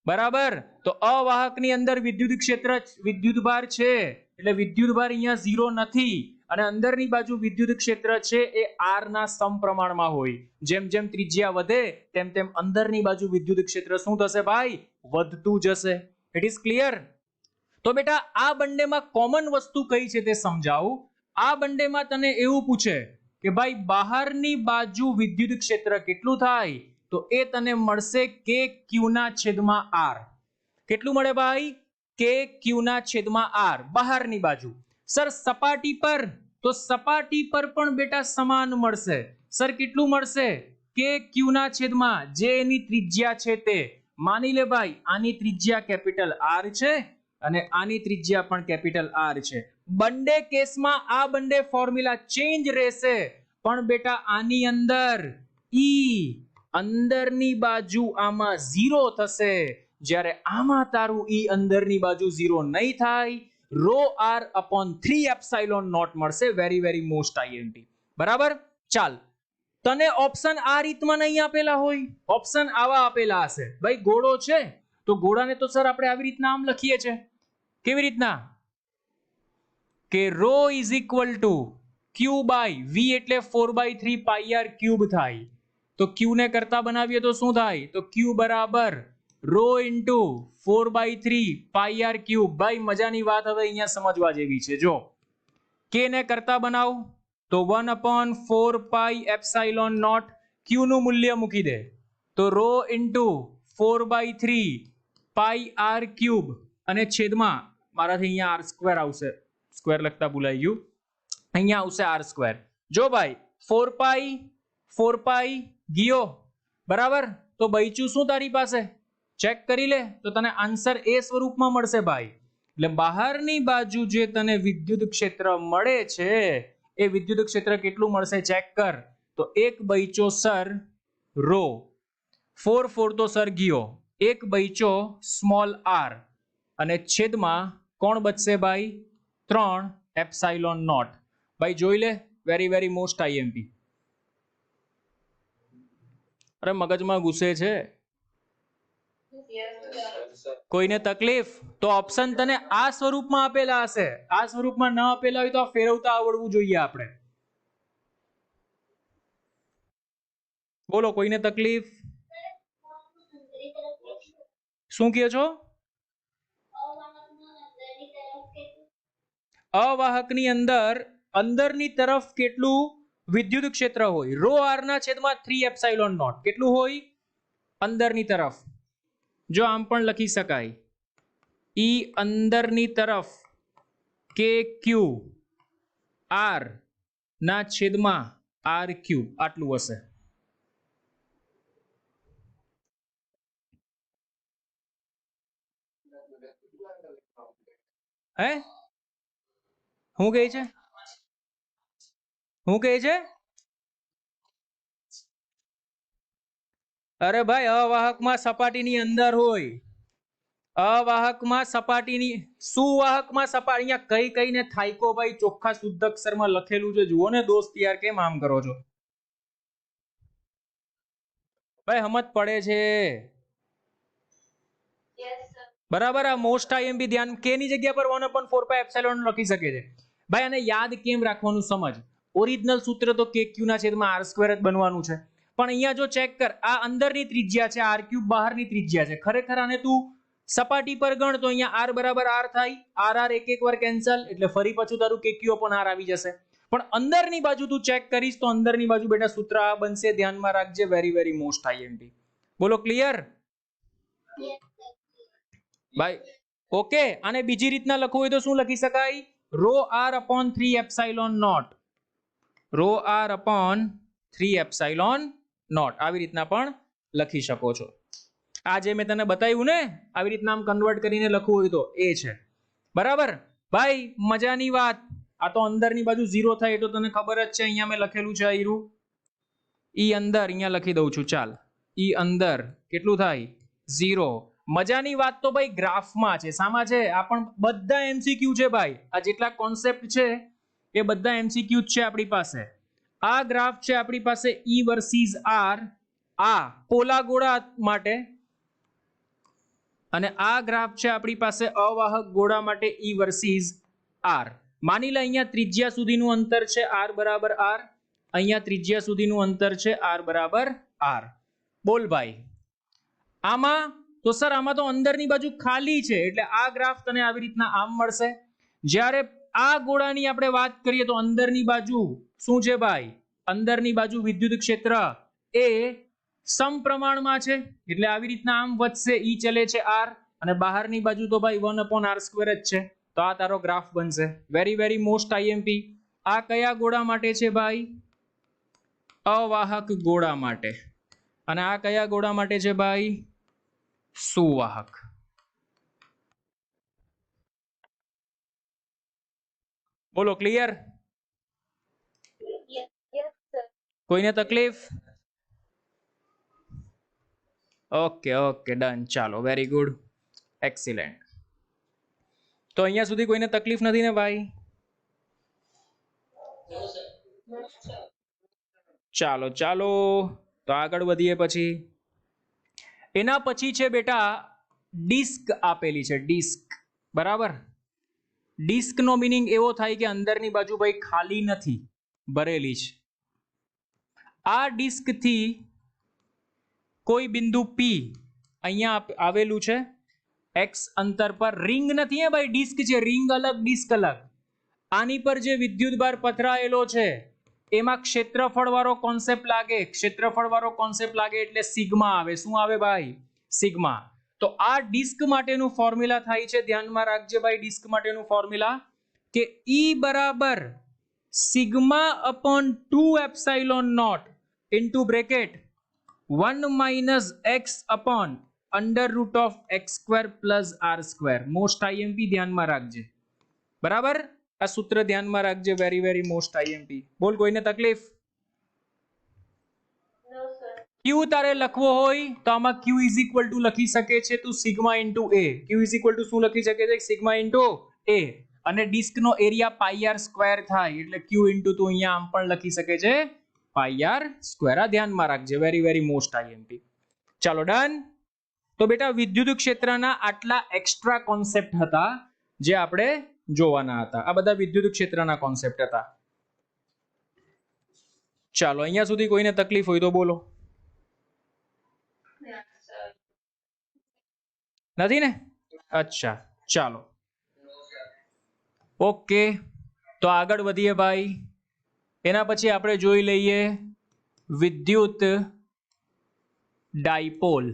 બરાબર. તો અવાહકની અંદર વિદ્યુત ક્ષેત્ર વિદ્યુતભાર છે એટલે વિદ્યુતભાર અહીંયા 0 નથી, અને અંદરની બાજુ વિદ્યુત ક્ષેત્ર છે એ r ના સમપ્રમાણમાં હોય. જેમ જેમ ત્રિજ્યા વધે તેમ તેમ અંદરની બાજુ વિદ્યુત ક્ષેત્ર શું થશે ભાઈ? વધતું જશે. It is clear? તો બેટા આ બંનેમાં કોમન વસ્તુ કઈ છે તે સમજાવું. આ બંનેમાં તને એવું પૂછે કે ભાઈ બહારની બાજુ વિદ્યુત ક્ષેત્ર કેટલું થાય, તો એ તને મળશે કે q ના છેદમાં r. કેટલું મળે ભાઈ? કે q ના છેદમાં r બહારની બાજુ. સર સપાટી પર, તો સપાટી પર પણ બેટા સમાન મળશે. સર કેટલું મળશે? કે q ના છેદમાં જે એની ત્રિજ્યા છે તે. માની લે ભાઈ આની ત્રિજ્યા કેપિટલ R છે અને આની ત્રિજ્યા પણ કેપિટલ R છે. બંને કેસમાં આ બંને ફોર્મ્યુલા ચેન્જ રહેશે, પણ બેટા આની અંદર E અંદરની બાજુ આમાં 0 થશે, જ્યારે આમાં તારું E અંદરની બાજુ 0 નહીં થાય. ρr/3ε0 મળશે. Very very most IMP. બરાબર. ચાલ, તને ઓપ્શન આ રીતમાં નહીં આપેલા હોય, ઓપ્શન આવા આપેલા હશે. ભાઈ ગોળો છે તો ગોળાને તો સર આપણે આવી રીતના આમ લખીએ છે. કેવી રીતના? કે ρ = q / v એટલે 4/3 πr ક્યુબ થાય. તો q ને કરતા બનાવીએ તો શું થાય? તો q બરાબર ρ * 4/3 πr ક્યુબ. ભાઈ મજાની વાત હવે અહીંયા સમજવા જેવી છે. જો k ને કરતા બનાવ તો 1/4πε0, q નું મૂલ્ય મૂકી દે તો ρ * 4/3 πr ક્યુબ અને છેદમાં મારાથી અહીંયા r² આવશે, સ્ક્વેર લખતા ભૂલાઈ ગયું, અહીંયા આવશે r². જો ભાઈ 4π ગયો, બરાબર, તો બચ્યું શું તારી પાસે? ચેક કરી લે તો તને આન્સર એ સ્વરૂપમાં મળશે ભાઈ. એટલે બહારની બાજુ જે તને વિદ્યુત ક્ષેત્ર મળે છે એ વિદ્યુત ક્ષેત્ર કેટલું મળશે ચેક કર. તો એક બચ્યો સર ρ, 4 તો સર ગયો, એક બચ્યો સ્મોલ r અને છેદમાં કોણ બચશે ભાઈ? 3ε0. ભાઈ જોઈ લે, વેરી વેરી મોસ્ટ આઈએમપી. અરે મગજમાં ઘૂસે છે કોઈને તકલીફ? તો ઓપ્શન તને આ સ્વરૂપમાં આપેલા હશે, આ સ્વરૂપમાં ન આપેલા હોય તો આ ફેરવતા આવડવું જોઈએ આપણે. બોલો કોઈને તકલીફ? શું કહો છો? અવાહકની અંદર અંદરની તરફ કેટલું વિદ્યુત ક્ષેત્ર હોય? ρr ના છેદમાં 3ε0. કેટલું હોય અંદરની તરફ? જો આમ પણ લખી શકાય, E અંદરની તરફ કે ક્યુ r ના છેદમાં r3 આટલું હશે. હે હું કહે છે? હું કહે છે? અરે ભાઈ અવાહકમાં સપાટીની અંદર હોય, અવાહકમાં સપાટીની, સુવાહકમાં સપાટી. અહીંયા કઈ કઈને થાયકો ભાઈ ચોખ્ખા શુદ્ધ અક્ષરમાં લખેલું છે, જુઓ ને દોસ્ત યાર, કેમ આમ કરો છો ભાઈ? સમજ પડે છે? બરાબર. આ મોસ્ટ આઈએમપી ધ્યાન, કે ની જગ્યા પર 1/4πε0 લખી શકે છે ભાઈ. આને યાદ કેમ રાખવાનું સમજ. ઓરિજિનલ સૂત્ર તો કે ક્યુ ના છેદમાં r² જ બનવાનું છે. પણ અહીંયા જો ચેક કર, આ અંદરની ત્રિજ્યા છે, આર ક્યુબ બહારની ત્રિજ્યા છે. ખરેખર આને તું સપાટી પર ગણ તો અહીંયા આર બરાબર આર થાય, આર આર એક વાર કેન્સલ, એટલે ફરી પાછું તારું કેક્યુ અપોન આર આવી જશે. પણ અંદરની બાજુ તું ચેક કરીશ તો અંદરની બાજુ બેટા સૂત્ર આ બનશે, ધ્યાનમાં રાખજે, વેરી વેરી મોસ્ટ આઈએમપી. બોલો ક્લિયર ભાઈ? ઓકે. આને બીજી રીતના લખવું હોય તો શું લખી શકાય? Rho R upon 3 epsilon naught, rho R upon 3 epsilon naught, આવી રીતના પણ લખી શકો છો. આ જે મેં તને બતાવ્યું ને, આવી રીતના આમ કન્વર્ટ કરીને લખવું હોય તો એ છે. બરાબર ભાઈ? મજાની વાત. આ તો અંદરની બાજુ 0 થાય તો તને ખબર જ છે, અહીંયા મેં લખેલું છે આયરું ઈ અંદર, અહીંયા લખી દઉં છું. ચાલ, ઈ અંદર કેટલું થાય? 0. મજાની વાત તો ભાઈ ગ્રાફમાં છે. શામાં છે? આ પણ બધા એમસીક્યુ છે ભાઈ. આ જેટલા કોન્સેપ્ટ છે એ બધા એમસીક્યુ છે આપણી પાસે. આ ગ્રાફ છે આપણી પાસે ઈ વર્સિસ આર, આ પોલા ગોળા માટે, અને આ ગ્રાફ છે આપણી પાસે અવાહક ગોળા માટે ઈ વર્સિસ આર. માની લે અહીંયા ત્રિજ્યા સુધીનું અંતર છે આર બરાબર આર, અહીંયા ત્રિજ્યા સુધીનું અંતર છે આર બરાબર આર. બોલ ભાઈ આમાં તો સર આમાં તો અંદરની બાજુ ખાલી છે, એટલે આ ગ્રાફ તને આવી રીતના આમ મળશે. જ્યારે આ ગોળાની આપણે વાત કરીએ તો અંદરની બાજુ શું છે ભાઈ? અંદરની બાજુ વિદ્યુત ક્ષેત્ર એ સમપ્રમાણમાં છે, એટલે આવી રીતના આમ વધશે, ઈ ચલે છે આર, અને બહારની બાજુ તો ભાઈ 1/r² જ છે. તો આ તારો ગ્રાફ બનશે. Very very most IMP. આ કયા ગોળા માટે છે ભાઈ? અવાહક ગોળા માટે. અને આ કયા ગોળા માટે છે ભાઈ? સુવાહક. બોલો ક્લિયર? Yes, sir. કોઈને તકલીફ? Okay okay done. ચાલો, વેરી ગુડ, એક્સિલેન્ટ. તો અહીંયા સુધી કોઈને તકલીફ નથી ને ભાઈ? ચાલો ચાલો, તો આગળ વધીએ. પછી એના પછી છે બેટા ડિસ્ક આપેલી છે, ડિસ્ક. બરાબર? ડિસ્ક નો મીનિંગ એવો થાય કે અંદરની બાજુ ભાઈ ખાલી નથી, ભરેલી છે. આ ડિસ્ક થી કોઈ બિંદુ P અહીંયા આવેલું છે, x અંતર પર. રિંગ નથી હે ભાઈ, ડિસ્ક છે. રિંગ અલગ, ડિસ્ક અલગ. આની પર જે વિદ્યુતભાર પથરાયેલો છે એમાં ક્ષેત્રફળ વાળો કોન્સેપ્ટ લાગે, ક્ષેત્રફળ વાળો કોન્સેપ્ટ લાગે એટલે સિગ્મા આવે. શું આવે ભાઈ? સિગ્મા. તો આ ડિસ્ક માટેનું ફોર્મ્યુલા થાય છે, ધ્યાનમાં રાખજે ભાઈ, ડિસ્ક માટેનું ફોર્મ્યુલા કે E બરાબર sigma upon 2 epsilon naught into bracket 1 - x upon √(x² + r²). Most IMP ધ્યાનમાં રાખજે. બરાબર? આ સૂત્ર ધ્યાનમાં રાખજે, વેરી વેરી મોસ્ટ આઈએમપી. બોલ કોઈને તકલીફ? No, sir. Q તારે લખવો હોય તો આમાં Q = લખી શકે છે તું સિગ્મા ઇન્ટુ A. Q = શું લખી શકે છે? Sigma into A. અને ડિસ્ક નો એરિયા πr² થાય, એટલે Q ઇન્ટુ તું અહીંયા આમ પણ લખી શકે છે πr². આ ધ્યાનમાં રાખજે, વેરી વેરી મોસ્ટ આઈએમપી. ચાલો ડન. તો બેટા વિદ્યુત ક્ષેત્રના આટલા એક્સ્ટ્રા કોન્સેપ્ટ હતા જે આપણે જોવાના હતા. આ બધા વિદ્યુત ક્ષેત્રના કોન્સેપ્ટ હતા. ચાલો, અહીંયા સુધી કોઈને તકલીફ હોય તો બોલો. નથી ને? અચ્છા, ચાલો ઓકે. તો આગળ વધીએ ભાઈ. એના પછી આપણે જોઈ લઈએ વિદ્યુત ડાયપોલ.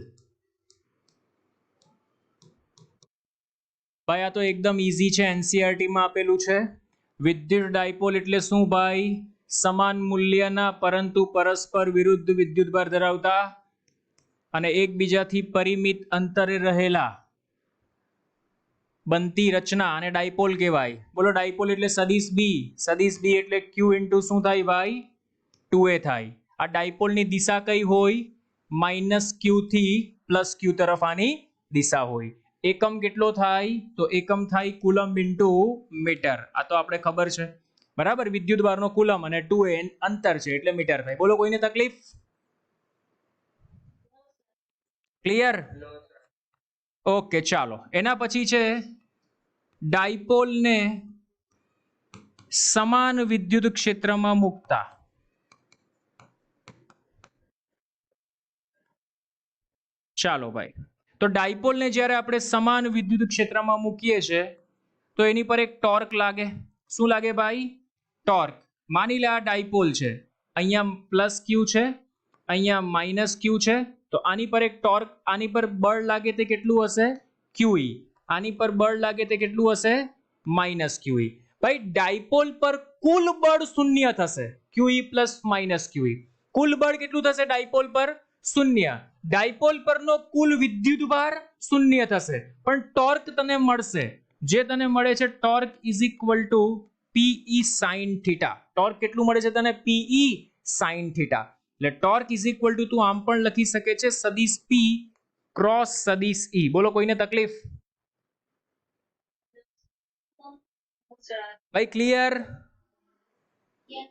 ભાઈ આ તો એકદમ ઈઝી છે, એનસીઈઆરટી માં આપેલું છે. વિદ્યુત ડાયપોલ એટલે શું ભાઈ? સમાન મૂલ્યના પરંતુ પરસ્પર વિરુદ્ધ વિદ્યુતભાર ધરાવતા અને એકબીજાથી પરિમિત અંતરે રહેલા બનતી રચના અને ડાયપોલ કહેવાય. બોલો ડાયપોલ એટલે સદિશ બી. સદિશ બી એટલે Q ઇન્ટુ શું થાય ભાઈ? 2a થાય. આ ડાયપોલની દિશા કઈ હોય? -Q થી +Q તરફ આની દિશા હોય. એકમ કેટલો થાય? તો એકમ થાય કુલમ ઇન્ટુ મીટર. આ તો આપણે ખબર છે. બરાબર? વિદ્યુતભારનો કુલમ અને 2a અંતર છે એટલે મીટર થાય. બોલો કોઈને તકલીફ? ક્લિયર? ઓકે ચાલો. એના પછી છે ડાયપોલને સમાન વિદ્યુત ક્ષેત્રમાં મૂકતા. ચાલો ભાઈ, તો ડાયપોલને જ્યારે આપણે સમાન વિદ્યુત ક્ષેત્રમાં મૂકીએ છીએ તો એની પર એક ટોર્ક લાગે. શું લાગે ભાઈ? ટોર્ક. માની લે આ ડાયપોલ છે, અહીંયા પ્લસ ક્યુ છે, અહીંયા માઇનસ ક્યુ છે, તો આની પર એક ટોર્ક, આની પર બળ લાગે તે કેટલું હશે? ક્યુઈ. આની પર બળ લાગે તે કેટલું હશે? માઇનસ ક્યુઈ. ભાઈ ડાયપોલ પર કુલ બળ શૂન્ય થશે, ક્યુઈ પ્લસ માઇનસ ક્યુઈ. કુલ બળ કેટલું થશે ડાયપોલ પર? શૂન્ય. ડાયપોલ પરનો કુલ વિદ્યુત ભાર શૂન્ય થશે, પણ ટોર્ક તને મળશે. જે તને મળે છે torque is equal to PE sine theta. Torque કેટલું મળે છે તને? PE sine theta. એટલે ટોર્ક ઇઝ ઇક્વલ ટુ તું આમ પણ લખી શકે છે સદિશ પી ક્રોસ સદિશ ઈ. બોલો કોઈને તકલીફ? ભાઈ ક્લિયર? Yes.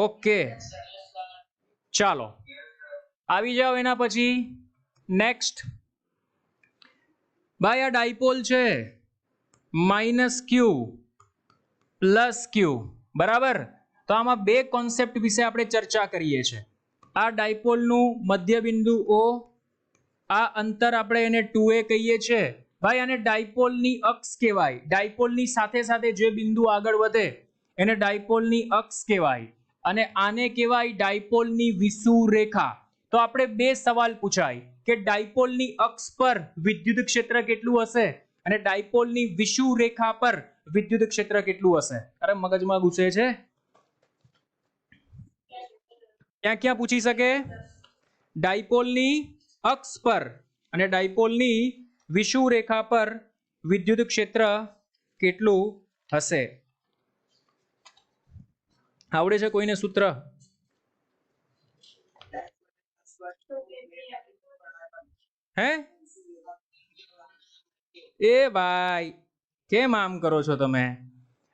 ઓકે, ચાલો આવી જાઓ એના પછી નેક્સ્ટ. ભાઈ આ ડાયપોલ છે, માઇનસ ક્યુ પ્લસ ક્યુ, બરાબર? તો આમાં બે કોન્સેપ્ટ વિશે આપણે ચર્ચા કરીએ છીએ. આ ડાયપોલનું મધ્ય બિંદુ O, આ અંતર આપણે એને 2a કહીએ છીએ. ભાઈ આને ડાયપોલની અક્ષ કહેવાય. ડાયપોલની સાથે સાથે જે બિંદુ આગળ વધે એને ડાયપોલની અક્ષ કહેવાય, અને આને કહેવાય ડાયપોલની વિષુવરેખા. તો આપણે બે સવાલ પૂછાય કે ડાયપોલની અક્ષ પર વિદ્યુત ક્ષેત્ર કેટલું હશે અને ડાયપોલની વિષુવરેખા પર વિદ્યુત ક્ષેત્ર કેટલું હશે? અરે મગજમાં ઘૂસે છે. ક્યાં ક્યાં પૂછી શકે? ડાયપોલની અક્ષ પર અને ડાયપોલની વિષુવરેખા પર વિદ્યુત ક્ષેત્ર કેટલું હશે? આવડે છે કોઈને સૂત્ર? હે એ ભાઈ કેમ આમ કરો છો તમે?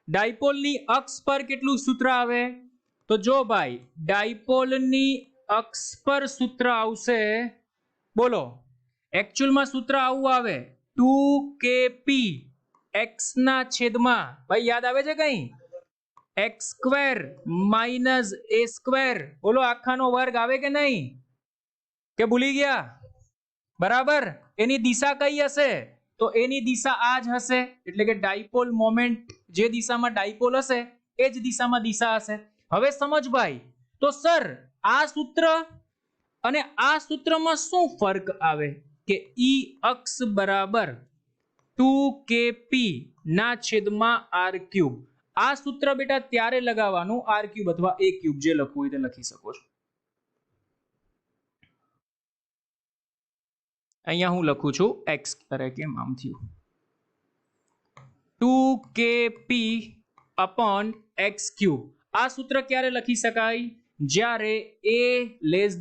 ડાયપોલની અક્ષ પર કેટલું સૂત્ર આવે? તો જો ભાઈ ડાયપોલની અક્ષ પર સૂત્ર આવશે, બોલો એકચ્યુઅલમાં સૂત્ર આવું આવે 2kp x ના છેદમાં, ભાઈ યાદ આવે છે કઈ? x square minus a square. બોલો આખાનો વર્ગ આવે કે નહીં? કે ભૂલી ગયા? બરાબર. એની દિશા કઈ હશે? તો એની દિશા આ જ હશે, એટલે કે ડાયપોલ મોમેન્ટ જે દિશામાં ડાયપોલ હશે એ જ દિશામાં દિશા હશે. હવે સમજ ભાઈ, તો સર આ સૂત્ર અને આ સૂત્રમાં શું ફરક આવે? કે ઈ અક્ષ બરાબર 2kp ના છેદમાં r ક્યુબ. આ સૂત્ર બેટા ત્યારે લગાવવાનું r ક્યુબ અથવા a ક્યુબ જે લખવું હોય તે લખી શકો છો. અહીંયા હું લખું છું x, અરે કેમ આમ થયું? 2kp upon x cube. આ સૂત્ર ક્યારે લખી શકાય? જ્યારે a લેસ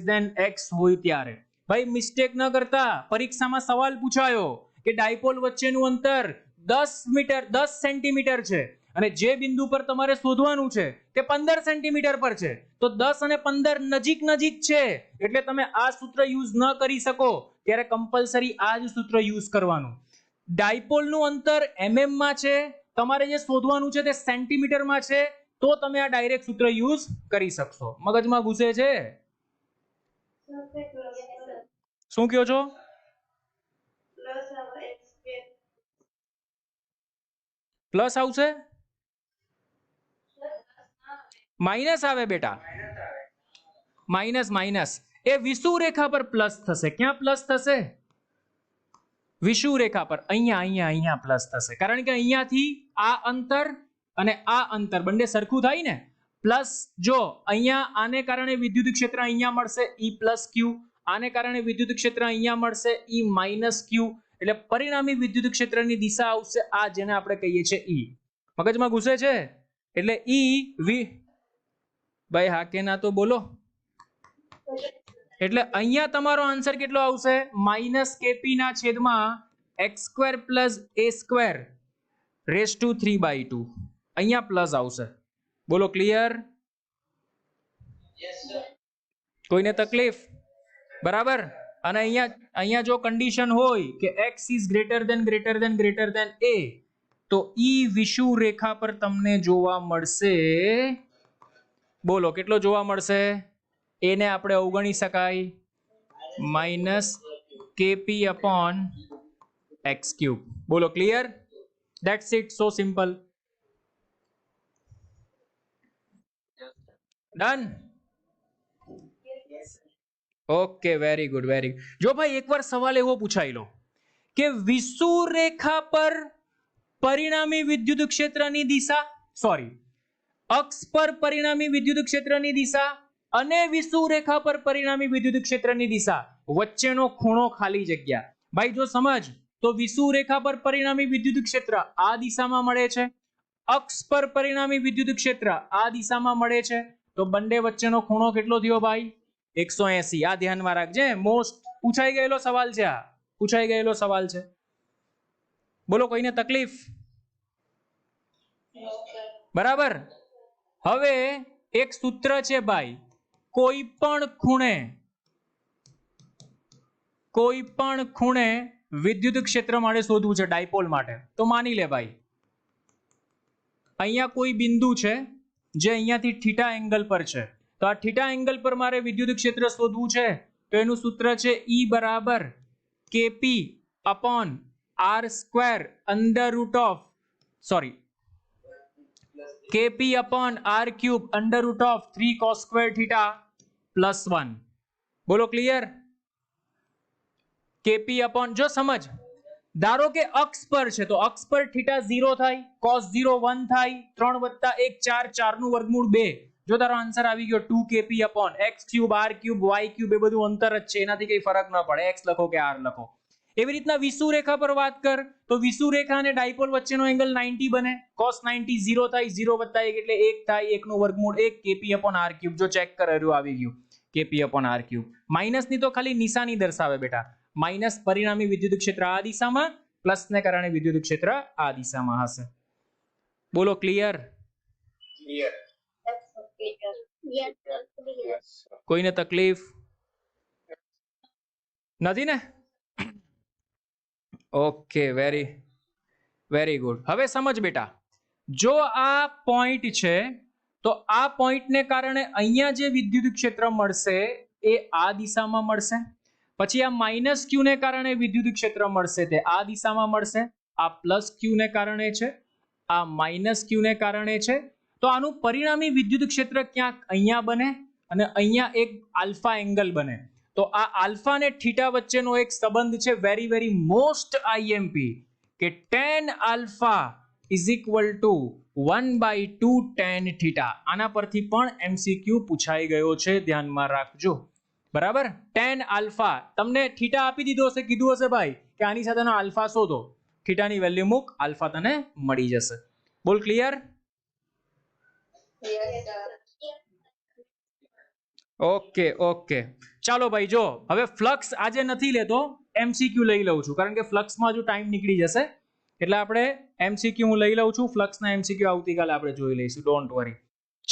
ધેન x હોય ત્યારે. ભાઈ મિસ્ટેક ન કરતા, પરીક્ષામાં સવાલ પૂછાયો કે ડાયપોલ વચ્ચેનું અંતર 10 સેન્ટીમીટર છે અને જે બિંદુ પર તમારે શોધવાનું છે તે 15 સેન્ટીમીટર પર છે, તો 10 અને 15 નજીક નજીક છે, એટલે તમે આ સૂત્ર યુઝ ન કરી શકો. ત્યારે કમ્પલસરી આ જ સૂત્ર યુઝ કરવાનું. ડાયપોલનું અંતર mm માં છે, તમારે જે શોધવાનું છે તે સેન્ટીમીટરમાં છે, તો તમે આ ડાયરેક્ટ સૂત્ર યુઝ કરી શકશો. મગજમાં ઘૂસે છે? શું કહો છો? પ્લસ આવશે? માઇનસ આવે બેટા. માઇનસ એ વિષુવરેખા પર પ્લસ થશે. ક્યાં પ્લસ થશે? વિષુવરેખા પર. અહીંયા પ્લસ થશે, કારણ કે અહીંયાથી આ અંતર અને આ અંતર બંને સરખું થાય ને. પ્લસ જો અહીંયા આને કારણે વિદ્યુત ક્ષેત્ર અહીંયા મળશે E પ્લસ ક્યુ, આને કારણે વિદ્યુત ક્ષેત્ર અહીંયા મળશે E માઇનસ ક્યુ, એટલે પરિણામી વિદ્યુત ક્ષેત્રની દિશા આવશે આ, જેને આપણે કહીએ છીએ E. મગજમાં ઘૂસે છે? એટલે E ભાઈ હા કે ના તો બોલો. એટલે અહીંયા તમારો આન્સર કેટલો આવશે? -kp ના છેદમાં x square plus a square raise to 3/2. અહીંયા પ્લસ આવશે. બોલો ક્લિયર? Yes, sir. કોઈને તકલીફ? બરાબર. અને અહીંયા જો કન્ડિશન હોય કે x is greater than a, તો E વિષુવરેખા પર તમને જોવા મળશે, બોલો કેટલો જોવા મળશે? એને આપણે અવગણી શકાય? Minus KP upon X cube. બોલો clear? That's it, so simple. Done? Okay, very good, very good. જો ભાઈ એકવાર સવાલ એવો પૂછાઈ લો કે વિષુવરેખા પર પરિણામી વિદ્યુત ક્ષેત્રની દિશા, સોરી, અક્ષ પર પરિણામી વિદ્યુત ક્ષેત્રની દિશા અને વિષુવરેખા પર પરિણામી વિદ્યુત ક્ષેત્રની દિશા વચ્ચેનો ખૂણો ખાલી જગ્યા. ભાઈ જો સમજ તો વિષુવરેખા પર પરિણામી વિદ્યુત ક્ષેત્ર આ દિશામાં મળે છે, અક્ષ પર પરિણામી વિદ્યુત ક્ષેત્ર આ દિશામાં મળે છે, તો બંને વચ્ચેનો ખૂણો કેટલો થયો ભાઈ? 180. આ ધ્યાનમાં રાખજે, મોસ્ટ પૂછાઈ ગયેલો સવાલ છે, આ પૂછાઈ ગયેલો સવાલ છે. બોલો કોઈને તકલીફ? બરાબર. હવે એક સૂત્ર છે ભાઈ, કોઈ પણ ખૂણે વિદ્યુત ક્ષેત્ર માટે શોધવું છે ડાયપોલ માટે. તો માની લે ભાઈ અહીંયા કોઈ બિંદુ છે જે અહીંયાથી થીટા એંગલ પર છે, તો આ થીટા એંગલ પર મારે વિદ્યુત ક્ષેત્ર શોધવું છે, તો એનું સૂત્ર છે E બરાબર KP upon R square under root of, sorry, KP upon R cube under root of 3 cos square theta plus 1. બોલો ક્લિયર? કેપી અપોન, જો સમજ, ધારો કે અક્ષ પર છે તો અક્ષ પર થીટા 0 થાય, cos 0 1 થાય, 3 + 1 4, 4 નું વર્ગમૂળ 2. જો તારો આન્સર આવી ગયો 2 KP upon X cube, R cube, Y cube, એ બધું અંતર જ છે, એનાથી કઈ ફરક ન પડે, એક્સ લખો કે આર લખો. એવી રીતના વિષુવરેખા પર વાત કર તો વિષુવરેખા અને ડાયપોલ વચ્ચેનો એંગલ 90 બને, cos 90 0 થાય, 0 + 1 એટલે 1 થાય, 1 નું વર્ગમૂળ 1 કેપી અપોન આર ક્યુબ. જો ચેક કર, એરું આવી ગયું KP upon R cube. Minus ની તો ખાલી નિશાની દર્શાવે બેટા, માઇનસ પરિણામી વિદ્યુત ક્ષેત્ર આ દિશામાં, પ્લસ ને કારણે વિદ્યુત ક્ષેત્ર આ દિશામાં હશે. બોલો ક્લિયર? Clear. કોઈને તકલીફ નથી ને? Okay, very very good. હવે સમજ બેટા, જો આ પોઈન્ટ છે તો આ પોઈન્ટને કારણે અહીંયા જે વિદ્યુત ક્ષેત્ર મળશે એ આ દિશામાં મળશે, પછી આ માઇનસ ક્યુ ને કારણે વિદ્યુત ક્ષેત્ર મળશે તે આ દિશામાં મળશે, આ પ્લસ ક્યુ ને કારણે છે, આ માઇનસ ક્યુ ને કારણે છે, તો આનું પરિણામી વિદ્યુત ક્ષેત્ર ક્યાંક અહીંયા બને અને અહીંયા એક આલ્ફા એંગલ બને. તો આ આલ્ફા અને થીટા વચ્ચેનો એક સંબંધ છે, વેરી વેરી મોસ્ટ આઈએમપી, કે tan alpha is equal to 1/2 tan theta. આના પરથી પણ એમસીક્યુ પૂછાઈ ગયો છે, ધ્યાનમાં રાખજો. બરાબર? tan આલ્ફા તમને થીટા આપી દીધો હશે, કીધું હશે ભાઈ કે આની સાથેનો આલ્ફા શોધો, થીટાની વેલ્યુ મૂક, આલ્ફા તને મળી જશે. બોલ ક્લિયર? ઓકે ઓકે, ચાલો ભાઈ. જો હવે ફ્લક્સ આજે નથી લેતો, એમસીક્યુ લઈ લઉં છું, કારણ કે ફ્લક્સમાં હજુ ટાઈમ નીકળી જશે, એટલે આપણે એમસીક્યુ હું લઈ લઉં છું. ફ્લક્સના એમસીક્યુ આવતીકાલે આપણે જોઈ લઈશું, ડોન્ટ વરી.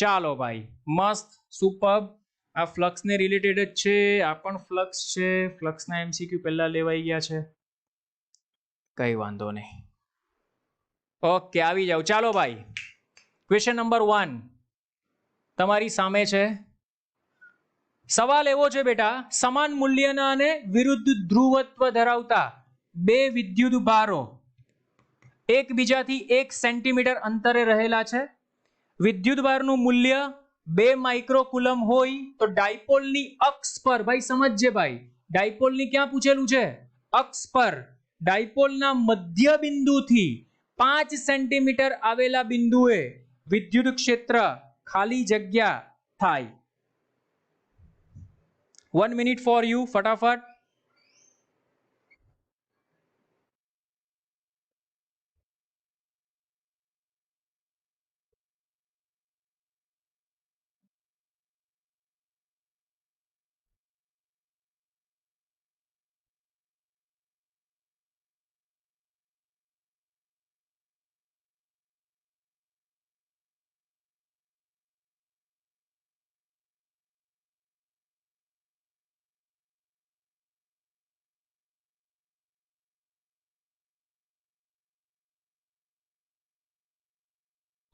ચાલો ભાઈ, મસ્ત, સુપર્બ. આ ફ્લક્સને રિલેટેડ જ છે, આ પણ ફ્લક્સ છે, ફ્લક્સના એમસીક્યુ પહેલા લેવાઈ ગયા છે, કઈ વાંધો નહીં. ઓકે, આવી જાઓ. ચાલો ભાઈ, ક્વેશ્ચન નંબર 1 તમારી સામે છે. સવાલ એવો છે બેટા, સમાન મૂલ્યના અને વિરુદ્ધ ધ્રુવત્વ ધરાવતા બે વિદ્યુત ભારો એકબીજાથી 1 સેન્ટીમીટર અંતરે રહેલા છે. વિદ્યુત ભારનું મૂલ્ય 2 માઇક્રોકુલમ હોય તો ડાયપોલની અક્ષ પર, ભાઈ સમજજે ભાઈ, ડાયપોલની ક્યાં પૂછેલું છે? અક્ષ પર. ડાયપોલના મધ્ય બિંદુથી 5 સેન્ટીમીટર આવેલા બિંદુએ વિદ્યુત ક્ષેત્ર ખાલી જગ્યા થાય. 1 મિનિટ ફોર યુ, ફટાફટ.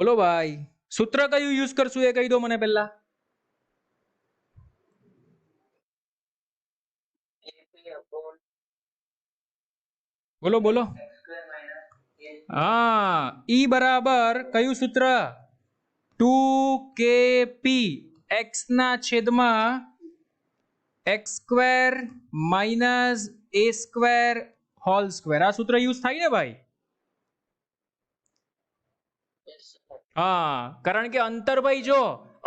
બોલો ભાઈ, સૂત્ર કયું યુઝ કરશું એ કહી દો મને પહેલા. બોલો બોલો. હા, ઈ બરાબર કયું સૂત્ર? 2kp x ના છેદમાં x square minus a square whole square. આ સૂત્ર યુઝ થાય ને ભાઈ? હા, કારણ કે અંતર ભાઈ જો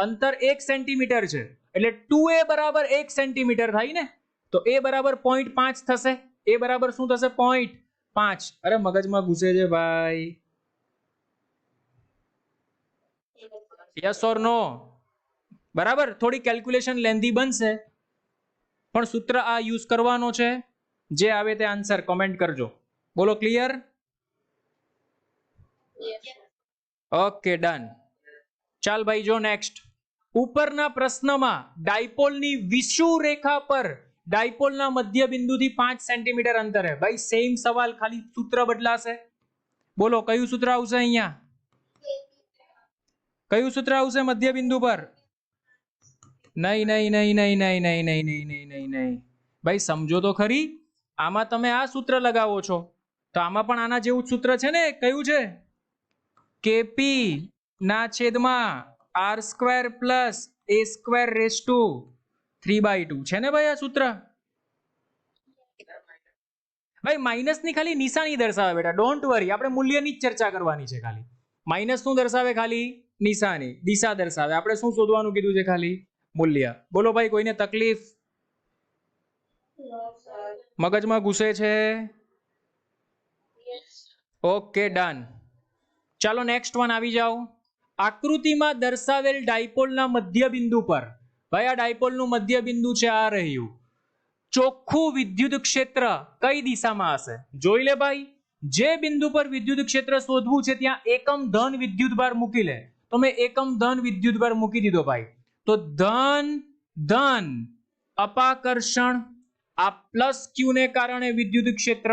અંતર 1 સેન્ટીમીટર છે એટલે 2a બરાબર 1 સેન્ટીમીટર થાય ને, તો a બરાબર 0.5 થશે. a બરાબર શું થશે? 0.5. અરે મગજમાં ઘૂસે છે ભાઈ. યસ ઓર નો? બરાબર, થોડી કેલ્ક્યુલેશન લેન્ધી બનશે પણ સૂત્ર આ યુઝ કરવાનો છે. જે આવે તે આન્સર કમેન્ટ કરજો. બોલો ક્લિયર? Okay done. ચાલ ભાઈ જો નેક્સ્ટ. ઉપરના પ્રશ્નમાં ડાયપોલની વિષુવ રેખા પર ડાયપોલના મધ્ય બિંદુથી 5 સેન્ટીમીટર અંતરે. ભાઈ સેમ સવાલ, ખાલી સૂત્ર બદલાશે. બોલો કયું સૂત્ર આવશે અહીંયા? કયું સૂત્ર આવશે મધ્ય બિંદુ પર? નહીં નહીં નહીં નહીં નહીં નહીં નહીં નહીં નહીં નહીં નહીં ભાઈ સમજો તો ખરી. આમાં તમે આ સૂત્ર લગાવો છો તો આમાં પણ આના જેવું જ સૂત્ર છે ને. કયું છે? કેપી ના છેદમાં R square plus A square raise to 3/2 છે ને ભાઈ આ સૂત્ર. ભાઈ માઇનસ ની ખાલી નિશાની દર્શાવે બેટા, ડોન્ટ વરી. આપણે મૂલ્યની જ ચર્ચા કરવાની છે ખાલી. માઇનસ શું દર્શાવે? ખાલી નિશાની, દિશા દર્શાવે. આપણે શું શોધવાનું કીધું છે? ખાલી મૂલ્ય. બોલો ભાઈ કોઈને તકલીફ? મગજમાં ઘૂસે છે? Okay done. ચાલો નેક્સ્ટ વન આવી જાઓ. આકૃતિમાં દર્શાવેલ ડાયપોલના મધ્ય બિંદુ પર, ભાઈ આ ડાયપોલનું મધ્ય બિંદુ છે, આ રહ્યું. ચોખ્ખું વિદ્યુત ક્ષેત્ર કઈ દિશામાં હશે? જોઈ લે ભાઈ. જે બિંદુ પર વિદ્યુત ક્ષેત્ર શોધવું છે ત્યાં એકમ ધન વિદ્યુતભાર મૂકી લે. તો મેં એકમ ધન વિદ્યુતભાર મૂકી દીધો ભાઈ. તો ધન ધન અપાકર્ષણ, આ પ્લસ ક્યુ ને કારણે વિદ્યુત ક્ષેત્ર.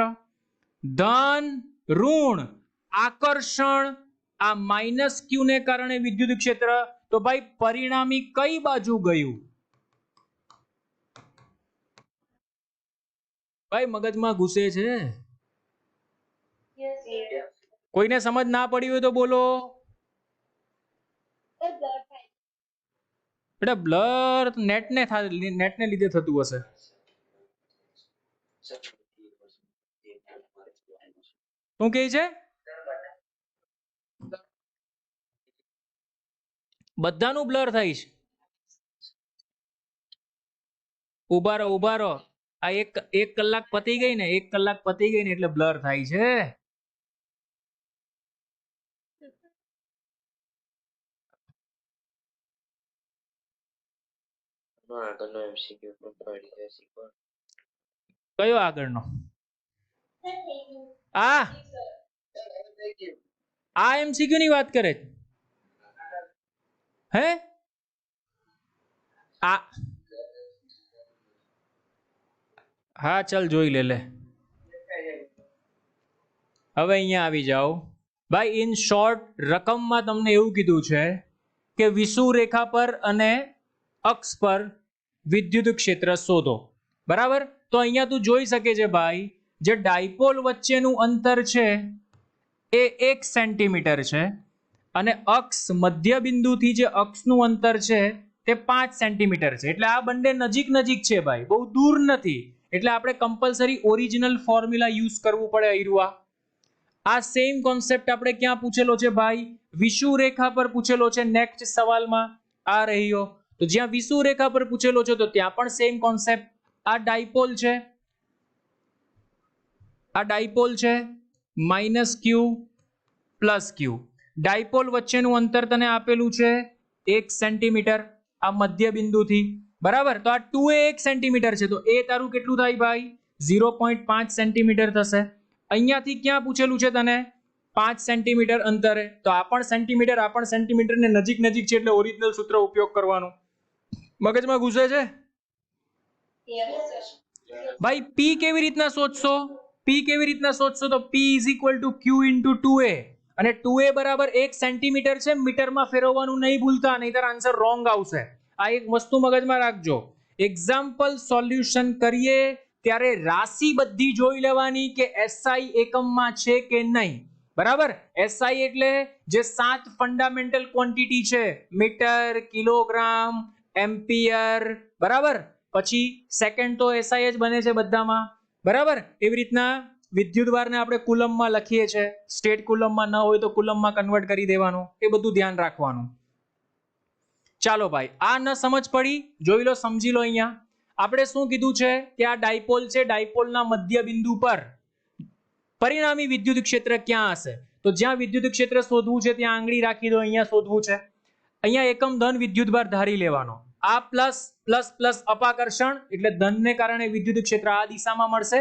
ધન ઋણ આકર્ષણ, આ માઇનસ ક્યુ ને કારણે વિદ્યુત ક્ષેત્ર. તો ભાઈ પરિણામી કઈ બાજુ ગયું? ભાઈ મગજમાં ઘૂસે છે? કોઈને સમજ ના પડી હોય તો બોલો. બેટા બ્લર નેટને લીધે થતું હશે. શું કહે છે? બધાનું બ્લર થાય છે. ઉભા રહો ઉભા રહો. આ એક કલાક પતી ગઈ ને, 1 કલાક પતી ગઈ ને એટલે બ્લર થાય છે. કયો આગળનો? આ એમસીક્યુ ની વાત કરે છે. હે આ હા ચલ જોઈ લે. હવે અહીંયા આવી જાઓ ભાઈ. ઇન શોર્ટ રકમમાં તમને એવું કીધું છે કે વિષુવ રેખા પર અને અક્ષ પર વિદ્યુત ક્ષેત્ર શોધો. બરાબર, તો અહીંયા તું જોઈ શકે છે ભાઈ, જે ડાયપોલ વચ્ચેનું અંતર છે એ 1 સેન્ટીમીટર છે અને અક્ષ મધ્ય બિંદુથી જે અક્ષનું અંતર છે તે 5 સેન્ટીમીટર છે. એટલે આ બંને નજીક નજીક છે ભાઈ, બહુ દૂર નથી. એટલે આપણે કમ્પલસરી ઓરિજિનલ ફોર્મ્યુલા યુઝ કરવું પડે. આયરુઆ આ સેમ કોન્સેપ્ટ આપણે ક્યાં પૂછેલો છે ભાઈ? વિષુવ રેખા પર પૂછેલો છે. નેક્સ્ટ સવાલમાં આ રહ્યો. તો જ્યાં વિષુવ રેખા પર પૂછેલો છે તો ત્યાં પણ સેમ કોન્સેપ્ટ. આ ડાયપોલ છે, આ ડાયપોલ છે, માઇનસ ક્યુ પ્લસ ક્યુ. ડાયપોલ વચ્ચેનું અંતર તને આપેલું છે 1 સેન્ટીમીટર આ મધ્ય બિંદુથી. બરાબર, તો આ 2a 1 સેન્ટીમીટર છે તો એ તારું કેટલું થાય ભાઈ? 0.5 સેન્ટીમીટર થશે. અહીંયાથી ક્યાં પૂછેલું છે તને? 5 સેન્ટીમીટર અંતરે. તો આ પણ સેન્ટીમીટર ને નજીક નજીક છે એટલે ઓરિજિનલ સૂત્ર ઉપયોગ કરવાનો. મગજમાં ઘૂસે છે ભાઈ? પી કેવી રીતના શોધશો? પી કેવી રીતના શોધશો? તો P = Q × 2a અને 2a બરાબર 1 સેન્ટીમીટર છે. મીટરમાં ફેરવવાનું નહીં ભૂલતા, નહીતર આન્સર રોંગ આવશે. આ એક વસ્તુ મગજમાં રાખજો. એક્ઝામ્પલ સોલ્યુશન કરીએ ત્યારે રાશિ બધી જોઈ લેવાની કે એસઆઈ એકમમાં છે કે નહીં. બરાબર. એસઆઈ એટલે જે 7 ફંડામેન્ટલ ક્વોન્ટિટી છે, મીટર, કિલોગ્રામ, એમ્પિયર. બરાબર. પછી સેકન્ડ તો એસઆઈ જ બને છે બધામાં. બરાબર. એવી રીતના વિદ્યુતભારને આપણે કુલમમાં લખીએ છીએ. સ્ટેટ કુલમમાં ન હોય તો કુલમમાં કન્વર્ટ કરી દેવાનું. એ બધું ધ્યાન રાખવાનું. ચાલો ભાઈ, આ ન સમજ પડી, જોઈ લો, સમજી લો. અહીંયા આપણે શું કીધું છે કે આ ડાયપોલ છે, ડાયપોલના મધ્ય બિંદુ પર પરિણામી વિદ્યુત ક્ષેત્ર ક્યાં હશે? તો જ્યાં વિદ્યુત ક્ષેત્ર શોધવું છે ત્યાં આંગળી રાખી દો. અહીંયા શોધવું છે. અહીંયા એકમ ધન વિદ્યુતભાર ધારી લેવાનો. આ પ્લસ પ્લસ પ્લસ અપાકર્ષણ એટલે ધનને કારણે વિદ્યુત ક્ષેત્ર આ દિશામાં મળશે.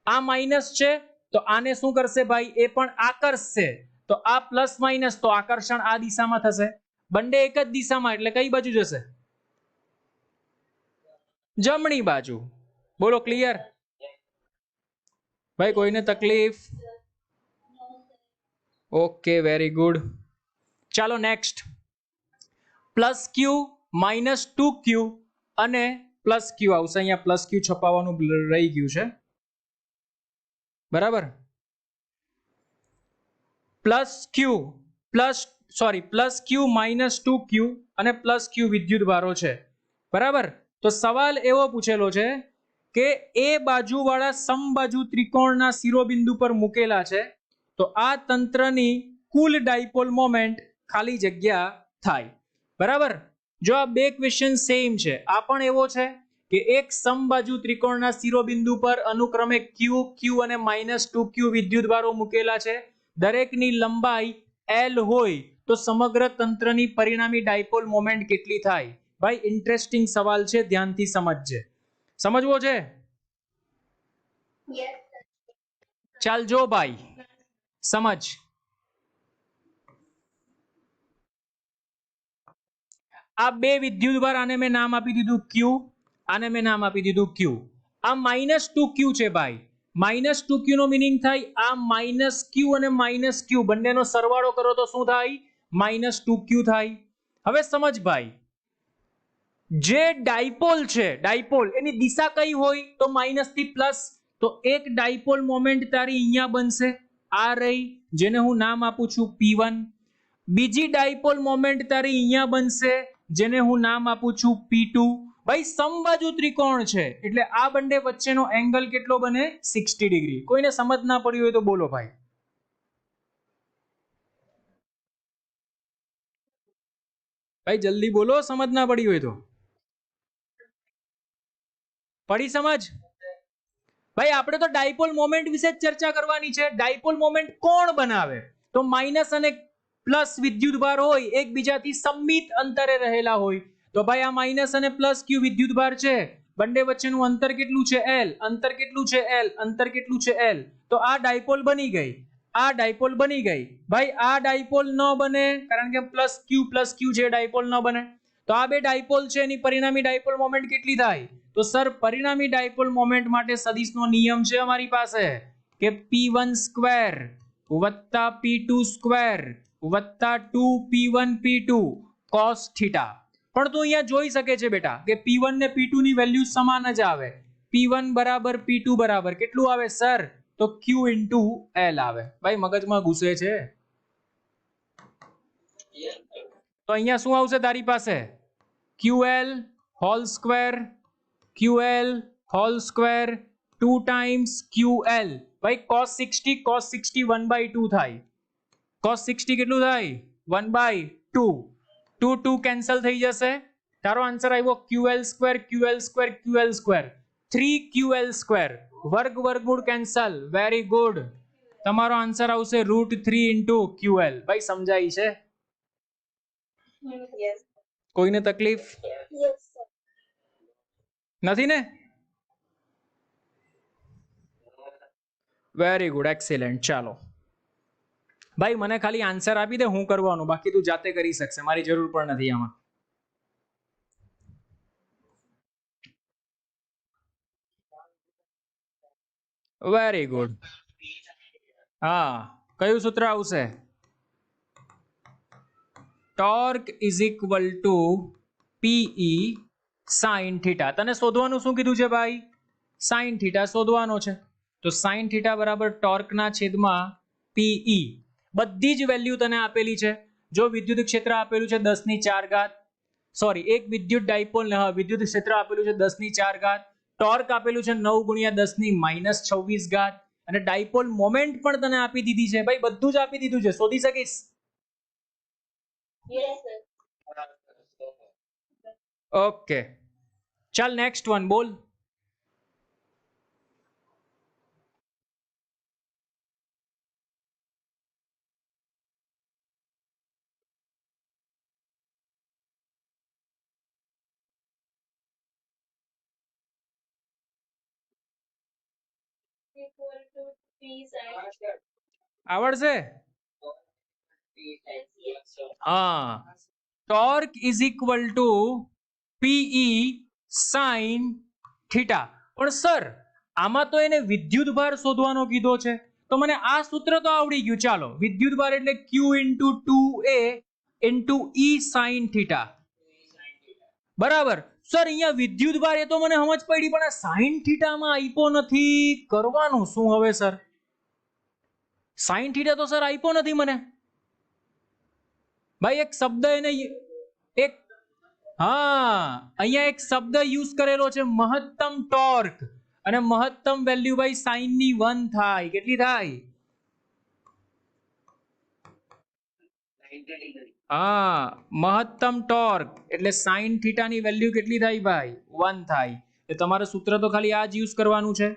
આ માઇનસ છે તો આને શું કરશે ભાઈ? એ પણ આકર્ષશે. તો આ પ્લસ માઇનસ તો આકર્ષણ આ દિશામાં થશે. બંને એક જ દિશામાં એટલે કઈ બાજુ જશે? જમણી બાજુ. બોલો, ક્લિયર? ભાઈ કોઈને તકલીફ? Okay, very good. ચાલો નેક્સ્ટ. પ્લસ ક્યુ માઇનસ 2q અને પ્લસ ક્યુ આવશે. અહીંયા પ્લસ ક્યુ છપાવવાનું રહી ગયું છે. બરાબર. પ્લસ ક્યુ માઇનસ 2q અને પ્લસ ક્યુ વિદ્યુત ભારો છે. બરાબર. તો સવાલ એવો પૂછેલો છે કે એ બાજુવાળા સમબાજુ ત્રિકોણના શિરોબિંદુ પર મૂકેલા છે તો આ તંત્રની કુલ ડાયપોલ મોમેન્ટ ખાલી જગ્યા થાય. બરાબર. જો આ બે ક્વેશ્ચન સેમ છે, આ પણ એવો છે કે એક સમબાજુ ત્રિકોણના શિરોબિંદુ પર અનુક્રમે q અને -2q વિદ્યુત ભારો મૂકેલા છે. દરેકની લંબાઈ l હોય તો સમગ્ર તંત્રની પરિણામી ડાયપોલ મોમેન્ટ કેટલી થાય? ભાઈ ઇન્ટરેસ્ટિંગ સવાલ છે, ધ્યાનથી સમજજે. સમજવો છે? Yes. ચાલ જો ભાઈ સમજ. આ બે વિદ્યુતભાર, આને મેં નામ આપી દીધું q, આને મેં નામ આપી દીધું q. આ -2q છે ભાઈ. -2q નો મીનિંગ થાય આ -q અને -q બંનેનો સરવાળો કરો તો શું થાય? -2q થાય. હવે સમજ ભાઈ, જે ડાયપોલ છે, ડાયપોલ એની દિશા કઈ હોય? તો માઇનસ થી પ્લસ. તો એક ડાયપોલ મોમેન્ટ તારી અહીંયા બનશે, આ રહી, જેને હું નામ આપું છું p1. બીજી ડાયપોલ મોમેન્ટ તારી અહીંયા બનશે, જેને હું નામ આપું છું p2. ભાઈ સમબાજુ ત્રિકોણ છે એટલે આ બંને વચ્ચેનો એંગલ કેટલો બને? 60 ડિગ્રી. કોઈને સમજ ના પડી હોય તો બોલો ભાઈ. ભાઈ જલ્દી બોલો, સમજ ના પડી હોય તો. પડી સમજ? ભાઈ આપણે તો ડાયપોલ મોમેન્ટ વિશે જ ચર્ચા કરવાની છે. ડાયપોલ મોમેન્ટ કોણ બનાવે? તો માઇનસ અને પ્લસ વિદ્યુતભાર હોય, એકબીજાથી સમમિત અંતરે રહેલા હોય. તો ભાઈ આ માઇનસ અને પ્લસ ક્યુ વિદ્યુતભાર છે, બંને વચ્ચેનું અંતર કેટલું છે? l. અંતર કેટલું છે? l. અંતર કેટલું છે? l. તો આ ડાયપોલ બની ગઈ, આ ડાયપોલ બની ગઈ. ભાઈ આ ડાયપોલ ન બને કારણ કે પ્લસ ક્યુ છે, ડાયપોલ ન બને. તો આ બે ડાયપોલ છે, એની પરિણામી ડાયપોલ મોમેન્ટ કેટલી થાય? તો સર પરિણામી ડાયપોલ મોમેન્ટ માટે સદિશનો નિયમ છે અમારી પાસે કે p1 સ્ક્વેર વત્તા p2 સ્ક્વેર વત્તા 2p1 p2 cos થીટા. પણ તું અહીંયા જોઈ શકે છે બેટા કે p1 ને p2 ની વેલ્યુ સમાન જ આવે. p1 બરાબર p2 બરાબર કેટલું આવે સર? તો q into l આવે. ભાઈ મગજમાં ઘૂસે છે? તો અહીંયા શું આવશે તારી પાસે? ql whole square, ql whole square 2 times ql. ભાઈ cos 60 1/2 થાય. cos 60 કેટલું થાય? 1/2. 2 કેન્સલ થઈ જશે. તારો આન્સર આવ્યો ql સ્ક્વેર 3ql સ્ક્વેર. વર્ગમૂળ કેન્સલ. Very good. તમારો આન્સર આવશે √3 into ql. ભાઈ સમજાય છે? Yes. કોઈને તકલીફ Yes, sir. નથી ને? Very good, excellent. ચાલો ભાઈ મને ખાલી આન્સર આપી દે, હું કરવાનું, બાકી તું જાતે કરી શકશે, મારી જરૂર પણ નથી આમાં. Very good. હા, કયું સૂત્ર આવશે? Torque is equal to PE sin theta. તને શોધવાનું શું કીધું છે ભાઈ? સાઇન થીટા શોધવાનો છે. તો સાઇન થીટા બરાબર ટોર્કના છેદમાં પીઈ. બધી જ વેલ્યુ તને આપેલી છે. જો વિદ્યુત ક્ષેત્ર આપેલું છે 10⁴ સોરી એક વિદ્યુત ડાયપોલ વિદ્યુત ક્ષેત્ર આપેલું છે 10⁴, ટોર્ક આપેલું છે 9 × 10⁻²⁰ અને ડાયપોલ મોમેન્ટ પણ તને આપી દીધી છે. ભાઈ બધું જ આપી દીધું છે. શોધી શકીશ? Yes, sir. ઓકે, ચાલ નેક્સ્ટ વન બોલ. Equal to P sin. આવડશે? Yes. હા, torque is equal to PE sine theta. પણ સર આમાં તો એને વિદ્યુત ભાર શોધવાનો કીધો છે. તો મને આ સૂત્ર તો આવડી ગયું. ચાલો, વિદ્યુત ભાર એટલે Q × 2A × E sine theta. બરાબર. સર અહીંયા વિદ્યુત ભાર એ તો મને સમજ પડી, પણ આ સાઇન થીટામાં આપ્યો નથી. કરવાનું શું હવે સર? સાઇન થીટા તો સર આપ્યો નથી મને. ભાઈ એક શબ્દ એને એક અહીંયા એક શબ્દ યુઝ કરેલો છે મહત્તમ ટોર્ક, અને મહત્તમ વેલ્યુ ભાઈ સાઇન ની 1 થાય. કેટલી થાય? મહત્તમ ટોર્ક એટલે સાઇન થીટા ની વેલ્યુ કેટલી થાય ભાઈ? 1 થાય. એ તમારે સૂત્ર તો ખાલી આ જ યુઝ કરવાનું છે,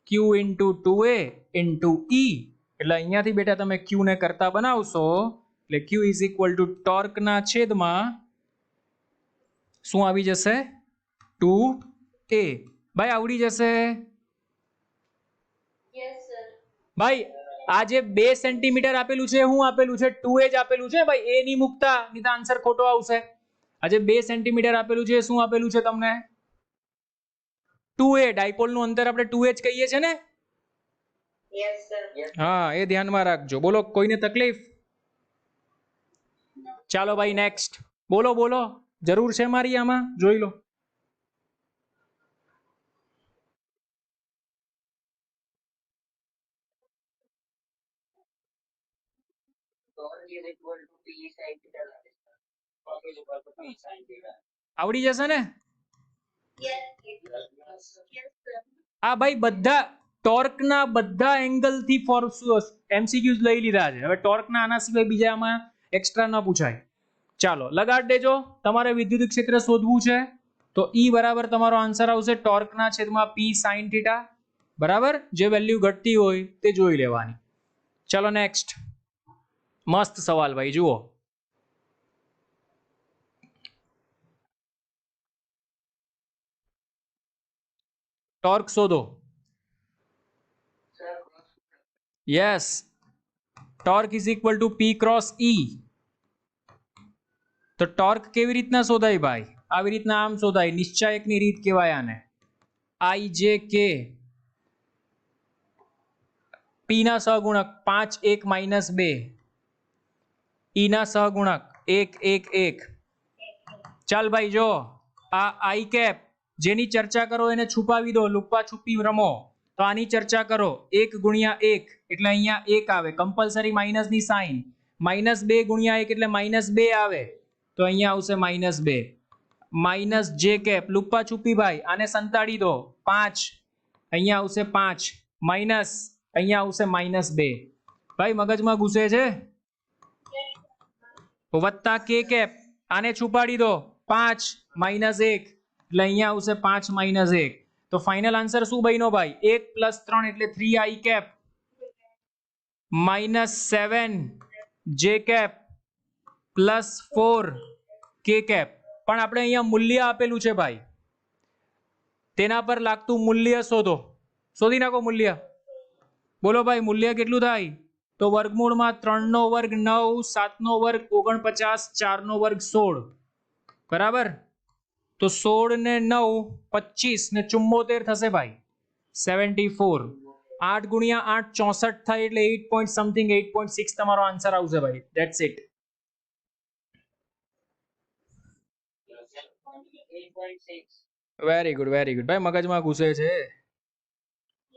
Q × 2A × E. એટલે અહીંયાથી બેટા તમે Q ને કરતા બનાવશો એટલે Q ઇઝ ઇક્વલ ટુ ટોર્કના છેદમાં શું આવી જશે? 2A. ભાઈ આવડી જશે? Yes, sir. ભાઈ આ જે 2 સેન્ટીમીટર આપેલું છે, શું આપેલું છે? 2A જ આપેલું છે ભાઈ. એ ની મુકતા, નહીં તો આન્સર ખોટો આવશે. આ જે 2 સેન્ટીમીટર આપેલું છે, શું આપેલું છે તમને? 2A. ડાયપોલ નું અંતર આપણે 2A જ કહીએ છીએ ને? Yes, sir. હા, એ ધ્યાનમાં રાખજો. બોલો, કોઈને તકલીફ? ચાલો ભાઈ નેક્સ્ટ. બોલો બોલો, જરૂર છે મારી આમાં, જોઈ લો. Torque is equal to P sin theta. Torque is equal to P sin theta. આવડી જશે ને? Yes. Yes, sir. આ ભાઈ બધા ટોર્કના બધા એંગલથી MCQs લઈ લીધા છે. હવે ટોર્કના આના સિવાય બીજા આમાં એક્સ્ટ્રા ન પૂછાય. ચાલો લગાડ દેજો. તમારે વિદ્યુત ક્ષેત્ર શોધવું છે તો E બરાબર તમારો આન્સર આવશે ટોર્કના છેદમાં P sin થીટા. બરાબર, જે વેલ્યુ ઘટતી હોય તે જોઈ લેવાની. ચાલો નેક્સ્ટ. મસ્ત સવાલ ભાઈ, જુઓ. ટોર્ક શોધો. Yes, torque is equal to P × E. તો ટોર્ક કેવી રીતના શોધાય ભાઈ? આવી રીતના આમ શોધાય. નિશ્ચાયકની રીત કહેવાય આને. IJK P ના સહગુણક 5 1 - 2, E ના સહગુણક 1 1 1. ચાલ ભાઈ જો, આ I કેપ જેની ચર્ચા કરો એને છુપાવી દો, લુપ્પા છુપી રમો. તો આની ચર્ચા કરો 1 × 1 એટલે અહીંયા 1 આવે, કમ્પલસરી માઇનસ ની સાઇન. -2 × 1 એટલે -2 આવે, તો અહીંયા આવશે -2. માઇનસ જે કેપ લુપ્પા છુપી ભાઈ, આને સંતાડી દો 5, અહીંયા આવશે 5, માઇનસ અહીંયા આવશે -2. ભાઈ મગજમાં ઘૂસે છે? વત્તા કે કેપ, આને છુપાડી દો 5 - 1 એટલે અહીંયા આવશે 5 - 1. તો ફાઇનલ આન્સર શું બન્યો ભાઈ? 1 + 3 એટલે 3I કેપ -7 જે કેપ +4 કે કેપ. પણ આપણે અહીંયા મૂલ્ય આપેલું છે ભાઈ, તેના પર લાગતું મૂલ્ય શોધો. શોધી નાખો મૂલ્ય. બોલો ભાઈ, મૂલ્ય કેટલું થાય? તો વર્ગમૂળમાં 3 નો વર્ગ 9, 7 નો વર્ગ 49, 4 નો વર્ગ 16. બરાબર, તો 16 ને 9 25 ને 74 થશે ભાઈ 74. 8 × 8 64 થાય એટલે 8 point something 8.6 તમારો આન્સર આવશે ભાઈ. That's it. 8.6. Very good, very good. ભાઈ મગજમાં ઘૂસે છે.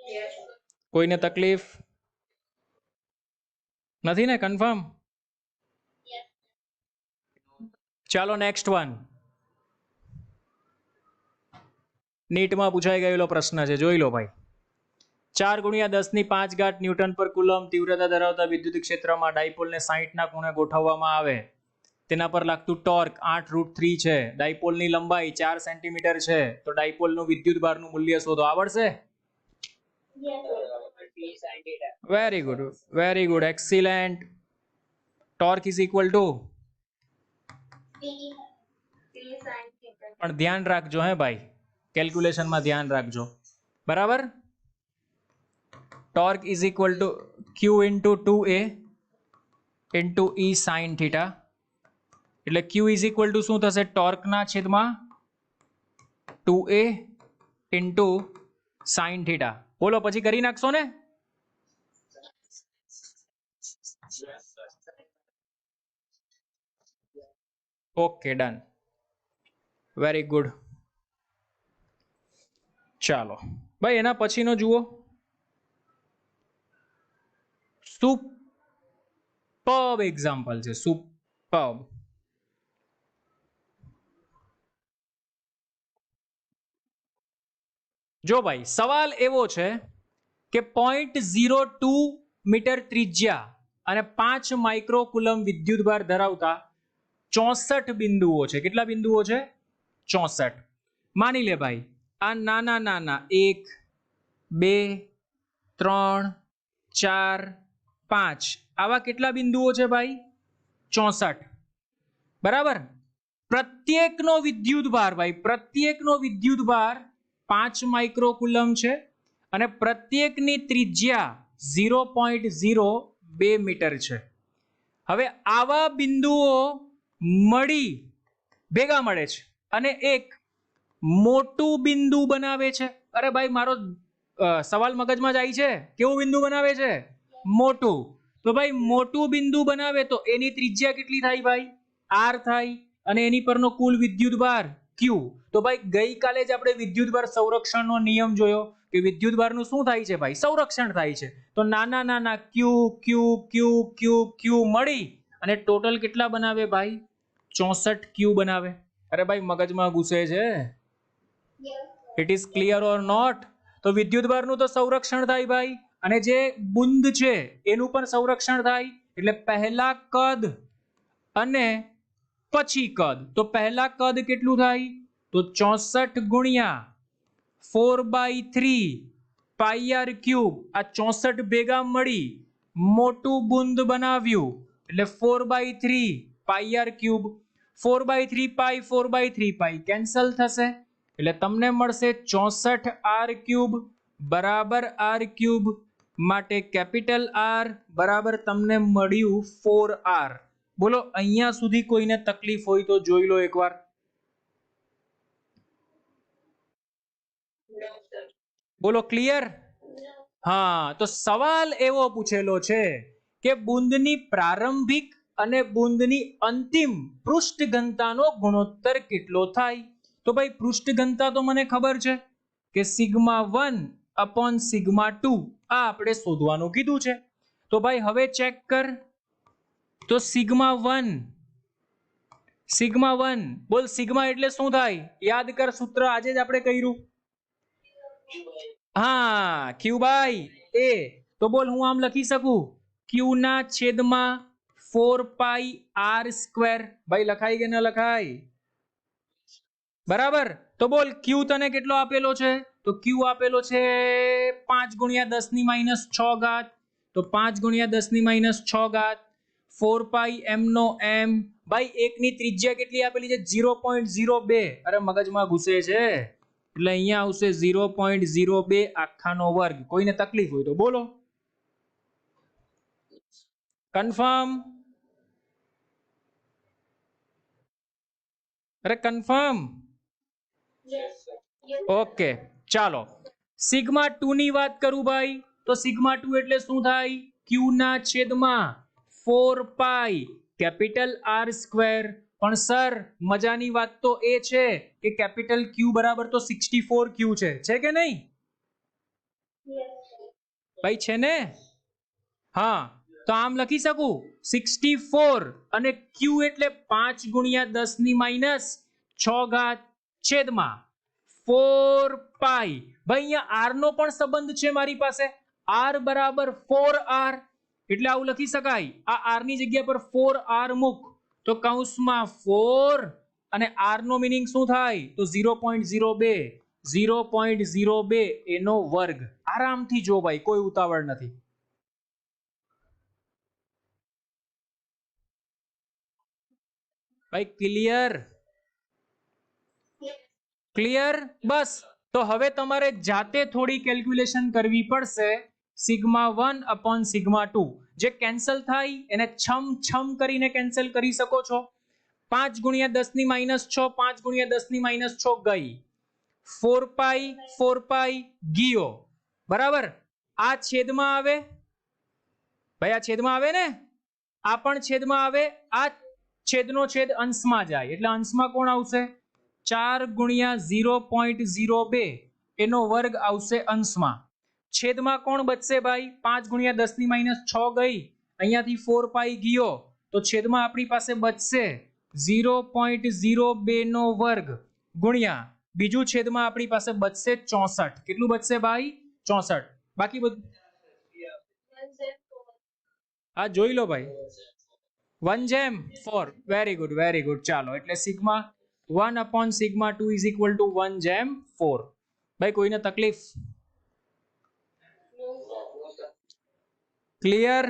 Yes, sir. કોઈને તકલીફ નથી ને? કન્ફર્મ? Yes. ચાલો નેક્સ્ટ વન. નીટમાં પૂછાઈ ગયેલો પ્રશ્ન છે, જોઈ લો ભાઈ. 4×10⁵ ન્યૂટન પર કુલમ તીવ્રતા ધરાવતા વિદ્યુત ક્ષેત્રમાં ડાયપોલને 60ના ખૂણે ગોઠવવામાં આવે, તેના પર લાગતું ટોર્ક 8√3 છે, ડાયપોલની લંબાઈ 4 સેન્ટીમીટર છે, તો ડાયપોલનું વિદ્યુત ભારનું મૂલ્ય શોધો. આવડશે? Yes, sir. P sin theta. Very good, very good, excellent. Torque is equal to, P sin theta. પણ ધ્યાન રાખજો હે ભાઈ, કેલ્ક્યુલેશનમાં ધ્યાન રાખજો, બરાબર. Torque is equal to Q into 2A into E sine theta. એટલે Q ઇઝ ઇક્વલ ટુ શું થશે? ટોર્કના છેદમાં 2A ઇન્ટુ સાઇન થીટા. બોલો, પછી કરી નાખશો ને? Okay, done, very good. ચાલો ભાઈ, એના પછીનો જુઓ. સુપર્બ એક્ઝામ્પલ છે, સુપર્બ. જો ભાઈ, સવાલ એવો છે કે 0.02 મીટર ત્રિજ્યા અને 5 માઇક્રોકુલમ વિદ્યુતભાર ધરાવતા 64 બિંદુઓ છે. કેટલા બિંદુઓ છે? 64. માની લે ભાઈ, આ નાના નાના 1 2 3 4 5 આવા કેટલા બિંદુઓ છે ભાઈ? 64. બરાબર. પ્રત્યેકનો વિદ્યુતભાર ભાઈ, પ્રત્યેકનો વિદ્યુતભાર 5 માઇક્રોકુલમ છે અને પ્રત્યેકની ત્રિજ્યા 0.02 મીટર છે. હવે આવા બિંદુઓ મળી ભેગા મળે છે અને એક મોટું બિંદુ બનાવે છે. અરે ભાઈ, મારો સવાલ મગજમાં જાય છે? કેવું બિંદુ બનાવે છે? મોટું. તો ભાઈ, મોટું બિંદુ બનાવે તો એની ત્રિજ્યા કેટલી થાય ભાઈ? R થાય, અને એની પરનો કુલ વિદ્યુતભાર Q. તો ભાઈ, ગઈકાલે જ આપણે વિદ્યુતભાર સંરક્ષણનો નિયમ જોયો કે વિદ્યુતભારનું શું થાય છે ભાઈ? સંરક્ષણ થાય છે. તો નાના નાના Q Q Q Q Q મળી અને ટોટલ કેટલા બનાવે ભાઈ? 64 Q બનાવે. અરે ભાઈ, મગજમાં ઘૂસે છે? Yes. It is clear or not? તો વિદ્યુતભારનું તો સંરક્ષણ થાય ભાઈ, અને જે બુંદ છે એનું પણ સંરક્ષણ થાય. એટલે પહેલા કદ અને પછી કદ. તો પહેલા કદ કેટલું થાય? તો 64 ગુણ્યા 4/3 પાઈ આર ક્યુબ. આ 64 ભેગા મળી મોટું બુંદ બનાવ્યું, એટલે 4/3 પાઈ આર ક્યુબ. 4/3 પાઈ 4/3 પાઈ કેન્સલ થશે, એટલે તમને મળશે 64 આર ક્યુબ બરાબર આર ક્યુબ. માટે કેપિટલ R બરાબર તમને મળ્યું 4R. બોલો, અહીંયા સુધી કોઈને તકલીફ હોય તો જોઈ લો એકવાર. No, sir. બોલો, ક્લિયર? No. હા, તો સવાલ એવો પૂછેલો છે કે બુંદની પ્રારંભિક અને બુંદની અંતિમ પૃષ્ઠ ઘનતાનો ગુણોત્તર કેટલો થાય? તો ભાઈ, પૃષ્ઠ ઘનતા તો મને ખબર છે કે σ1 અપોન σ2. આ આપણે શોધવાનું કીધું છે. તો ભાઈ, હવે ચેક કર. તો σ1 બોલ, સિગ્મા એટલે શું થાય? યાદ કર, સૂત્ર આજે જ આપણે કર્યું. હા, Q/A. તો બોલ, હું આમ લખી શકું, Q ના છેદમાં 4πr². ભાઈ, લખાય કે ન લખાય? બરાબર. તો બોલ, Q તને કેટલો આપેલો છે? તો Q આપેલો છે 5×10⁻⁶. તો 5×10⁻⁶. 4πm નો m. ભાઈ, એકની ત્રિજ્યા કેટલી આપેલી છે? 0.02. અરે મગજમાં ઘૂસે છે? એટલે અહીંયા આવશે 0.02 આખાનો વર્ગ. કોઈને તકલીફ હોય તો બોલો. કન્ફર્મ? અરે confirm? Yes, sir. Yes. Okay, ચાલો. σ2 ની વાત કરું ભાઈ, તો σ2 એટલે શું થાય? Q ના છેદમાં 4π કેપિટલ R². પણ સર, મજાની વાત તો એ છે કે કેપિટલ Q બરાબર તો 64 Q છે કે નહીં? Yes. ભાઈ છે ને? હા, તો આમ લખી શકું 64 અને Q એટલે 5 ગુણ્યા 10 ની માઇનસ 6 ઘાત છેદમાં 4 પાઈ. ભાઈ અહીંયા R નો પણ સંબંધ છે મારી પાસે. R બરાબર 4R એટલે આવું લખી શકાય. આ R ની જગ્યા પર 4R મૂક તો કૌંસમાં 4 અને R નો મીનિંગ શું થાય? તો 0.02 0.02 એનો વર્ગ. આરામથી જો ભાઈ, કોઈ ઉતાવળ નથી. ભાઈ ક્લિયર? ક્લિયર? બસ. તો હવે તમારે જાતે થોડી કેલ્ક્યુલેશન કરવી પડશે. સિગ્મા 1 અપોન સિગ્મા 2 જે કેન્સલ થાય એને છમ છમ કરીને કેન્સલ કરી શકો છો. 5 ગુણ્યા 10 ની માઇનસ 6 5 ગુણ્યા 10 ની માઇનસ 6 ગઈ. 4 પાઈ ગયો. બરાબર? આ છેદમાં આવે. ભાઈ આ છેદમાં આવે ને? આ પણ છેદમાં આવે. આ છેદનો છેદ અંશમાં જાય એટલે અંશમાં કોણ આવશે? 4 ગુણ્યા 0.02 એનો વર્ગ આવશે અંશમાં. છેદમાં કોણ બચશે ભાઈ? 5 ગુણ્યા 10 ની માઇનસ 6 ગઈ, અહીંયાથી 4 પાઈ ગયો તો છેદમાં આપણી પાસે બચશે 0.02 નો વર્ગ ગુણ્યા બીજું છેદમાં આપણી પાસે બચશે 64. કેટલું બચશે ભાઈ? 64. બાકી બધું હા જોઈ લો ભાઈ. 1/4. Very good, very good. ચાલો, એટલે sigma 1 upon sigma 2 is equal to 1/4. ભાઈ કોઈને તકલીફ? Clear?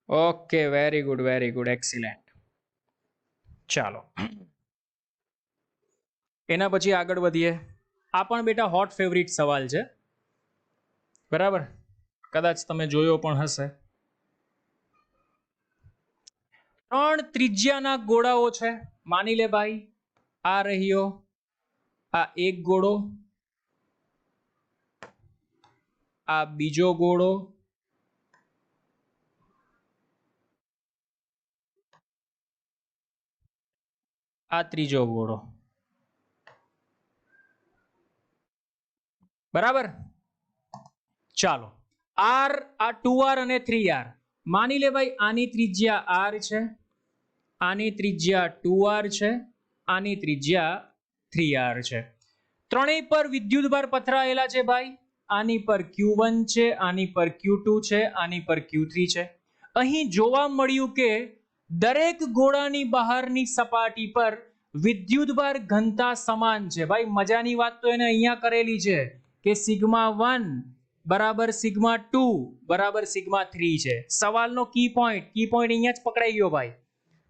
Okay, very good, very good, excellent. ચાલો, એના પછી આગળ વધીએ. આ પણ બેટા હોટ ફેવરિટ સવાલ છે. બરાબર? કદાચ તમે જોયો પણ હશે. 3 ત્રિજ્યાના ગોળાઓ છે. માની લે ભાઈ, આ રહ્યો આ એક ગોળો, આ બીજો ગોળો, આ ત્રીજો ગોળો. બરાબર? ચાલો, R, આ 2R અને 3R. માની લે ભાઈ આની ત્રિજ્યા R છે, આની ત્રિજ્યા 2R છે, આની ત્રિજ્યા 3R છે. ત્રણેય પર વિદ્યુતભાર પથરાયેલા છે ભાઈ. આની પર Q1 છે, આની પર Q2 છે, આની પર Q3 છે. અહીં જોવા મળ્યું કે દરેક ગોળાની બહારની સપાટી પર વિદ્યુતભાર ઘનતા સમાન છે. ભાઈ મજાની વાત તો એને અહીંયા કરેલી છે કે સિગ્મા 1 બરાબર સિગ્મા 2 બરાબર સિગ્મા 3 છે. સવાલનો કી પોઈન્ટ અહીંયા જ પકડાઈ ગયો ભાઈ.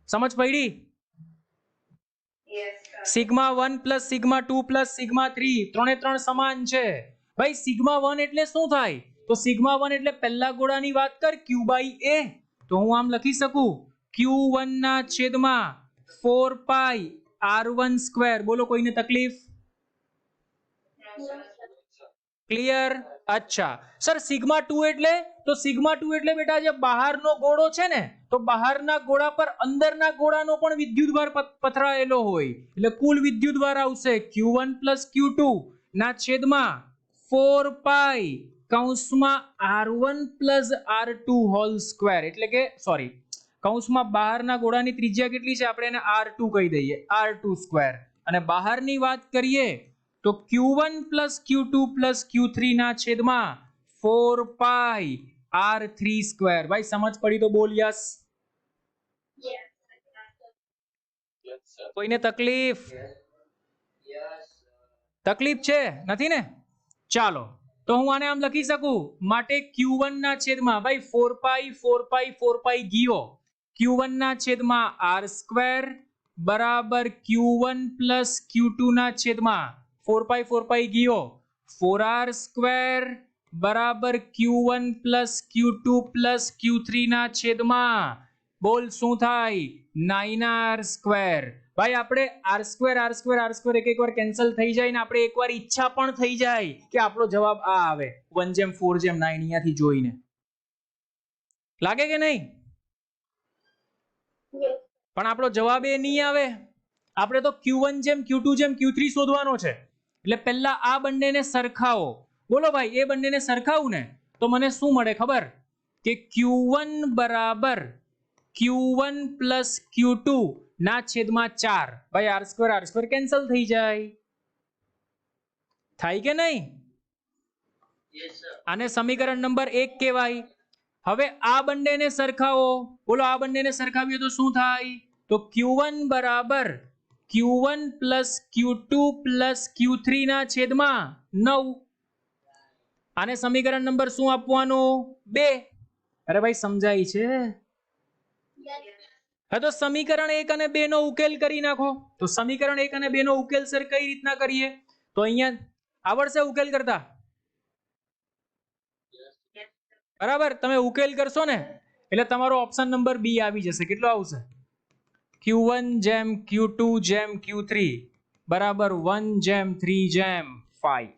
સમજ પડી? Sigma 1 plus sigma 2 plus sigma 3 ત્રણે ત્રણ સમાન છે. ભાઈ સિગ્મા 1 એટલે શું થાય? તો સિગ્મા 1 એટલે પહેલા ગોળાની વાત કર Q/A. તો હું આમ લખી શકું Q1 ના છેદમાં 4 પાઈ R1 સ્ક્વેર. બોલો કોઈને તકલીફ? ક્લિયર? અચ્છા સર, સિગ્મા 2 એટલે? તો સિગ્મા 2 એટલે બેટા જે બહારનો ગોળો છે ને, તો બહારના ગોળા પર અંદરના ગોળાનો પણ વિદ્યુતભાર પથરાયેલો હોય એટલે કુલ વિદ્યુતભાર આવશે Q1 પ્લસ Q2 ના છેદમાં 4 પાઈ કૌંસમાં R1 plus R2 whole square. એટલે કે સોરી, કૌંસમાં બહારના ગોળાની ત્રિજ્યા કેટલી છે? આપણે એને R2 કહી દઈએ, R2 સ્ક્વેર. અને બહારની વાત કરીએ તો Q1 plus Q2 plus Q3 ના છેદમાં 4 પાઈ R3 સ્ક્વેર. ભાઈ સમજ પડી તો બોલ યસ. કોઈને તકલીફ? તકલીફ છે? નથી ને? ચાલો, તો હું આને આમ લખી શકું. માટે Q1 ના છેદમાં ભાઈ 4 પાઈ ગયો. Q1 ના છેદમાં R સ્ક્વેર બરાબર Q1 પ્લસ Q2 ના છેદમાં 4 પાઈ ગયો 4R સ્ક્વેર બરાબર Q1 plus Q2 plus Q3 ના છેદમાં બોલ શું થાય? 9R square. ભાઈ આપણે R સ્ક્વેર એક વાર કેન્સલ થઈ જાય ને આપણે એકવાર ઈચ્છા પણ થઈ જાય કે આપણો જવાબ આ આવે 1/4/9 અહીંયાથી જોઈને. લાગે કે નહીં? પણ આપણો જવાબ એ નહીં આવે. આપણે તો Q1 જેમ Q2 જેમ Q3 શોધવાનો છે. એટલે પહેલા આ બંનેને સરખાવો. બોલો ભાઈ, એ બંનેને સરખાવું ને તો મને શું મળે ખબર? કે Q1 બરાબર Q1 પ્લસ Q2 ના છેદમાં 4. ભાઈ R² કેન્સલ થઈ જાય, થાય કે નહીં? Yes, sir. આને સમીકરણ નંબર 1 કહેવાય. હવે આ બંનેને સરખાવો, બોલો આ બંનેને સરખાવીએ તો શું થાય? તો Q1 બરાબર Q1 plus Q2 plus Q3 ના છેદમાં 9. આને સમીકરણ નંબર શું આપવાનું? 2. અરે ભાઈ સમજાય છે? હા, તો સમીકરણ 1 અને 2 નો ઉકેલ કરી નાખો. તો સમીકરણ 1 અને 2 નો ઉકેલ સર કઈ રીતના કરીએ? તો અહીંયા આવડશે ઉકેલ કરતા? બરાબર, તમે ઉકેલ કરશો ને એટલે તમારો ઓપ્શન નંબર બી આવી જશે. કેટલો આવશે? Q1 જેમ Q2 જેમ Q3 બરાબર 1:3:5.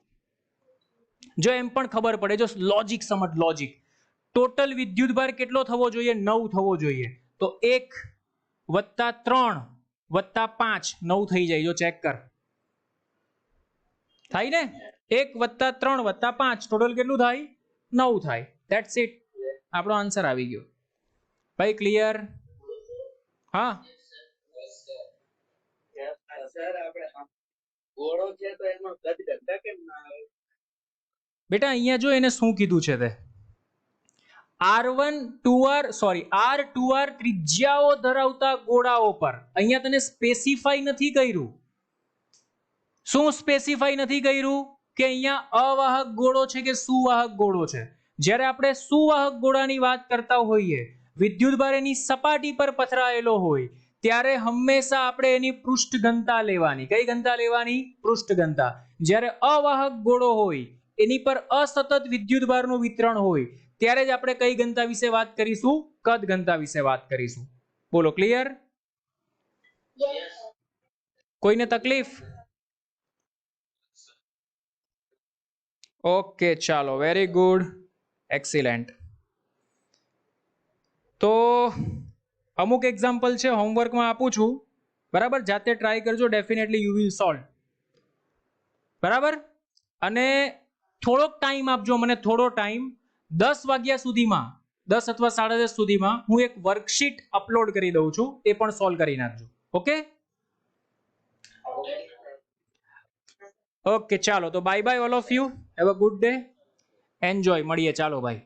જો એમ પણ ખબર પડે, જો લોજિક સમજ, લોજિક. ટોટલ વિદ્યુતભાર કેટલો થવો જોઈએ? 9 થવો જોઈએ. તો 1 + 3 + 5 9 થઈ જાય. જો ચેક કર, થાય ને? 1 + 3 + 5 ટોટલ કેટલું થાય? 9 થાય. ધેટ્સ ઇટ, આપણો આન્સર આવી ગયો. ભાઈ ક્લિયર? હા સર આપણે ઘોડો છે તો એમાં કદ ઘનતા કેમ ના આવે? બેટા અહીંયા જો એને શું કીધું છે તે R1 2R સોરી R2R ત્રિજ્યાઓ ધરાવતા ગોળાઓ પર, અહીંયા તને સ્પેસિફાઈ નથી કર્યું. શું સ્પેસિફાઈ નથી કર્યું? કે અહીંયા અવાહક ગોળો છે કે સુવાહક ગોળો છે. જ્યારે આપણે સુવાહક ગોળાની વાત કરતા હોઈએ, વિદ્યુતભાર એની સપાટી પર પથરાયેલો હોય, ત્યારે હંમેશા આપણે એની પૃષ્ઠ ઘનતા લેવાની. કઈ ઘનતા લેવાની? પૃષ્ઠ ઘનતા. જ્યારે અવાહક ગોળો હોય, એની પર અસતત વિદ્યુતભારનું વિતરણ હોય, ત્યારે જ આપણે કઈ ઘનતા વિશે વાત કરીશું? કદ ઘનતા વિશે વાત કરીશું. બોલો ક્લિયર? Yes. કોઈને તકલીફ? ઓકે, ચાલો, વેરી ગુડ, એક્સિલેન્ટ. તો અમુક એક્ઝામ્પલ છે, હોમવર્કમાં આપું છું, બરાબર? જાતે ટ્રાય કરજો, ડેફિનેટલી યુ વિલ સોલ્વ. બરાબર? અને થોડોક ટાઈમ આપજો મને, થોડો ટાઈમ. 10 વાગ્યા સુધીમાં, 10 અથવા 10:30 સુધીમાં હું એક વર્કશીટ અપલોડ કરી દઉં છું, એ પણ સોલ્વ કરી નાખજો. ઓકે ઓકે, ચાલો, તો bye bye all of you, have a good day, enjoy. મળીએ, ચાલો ભાઈ.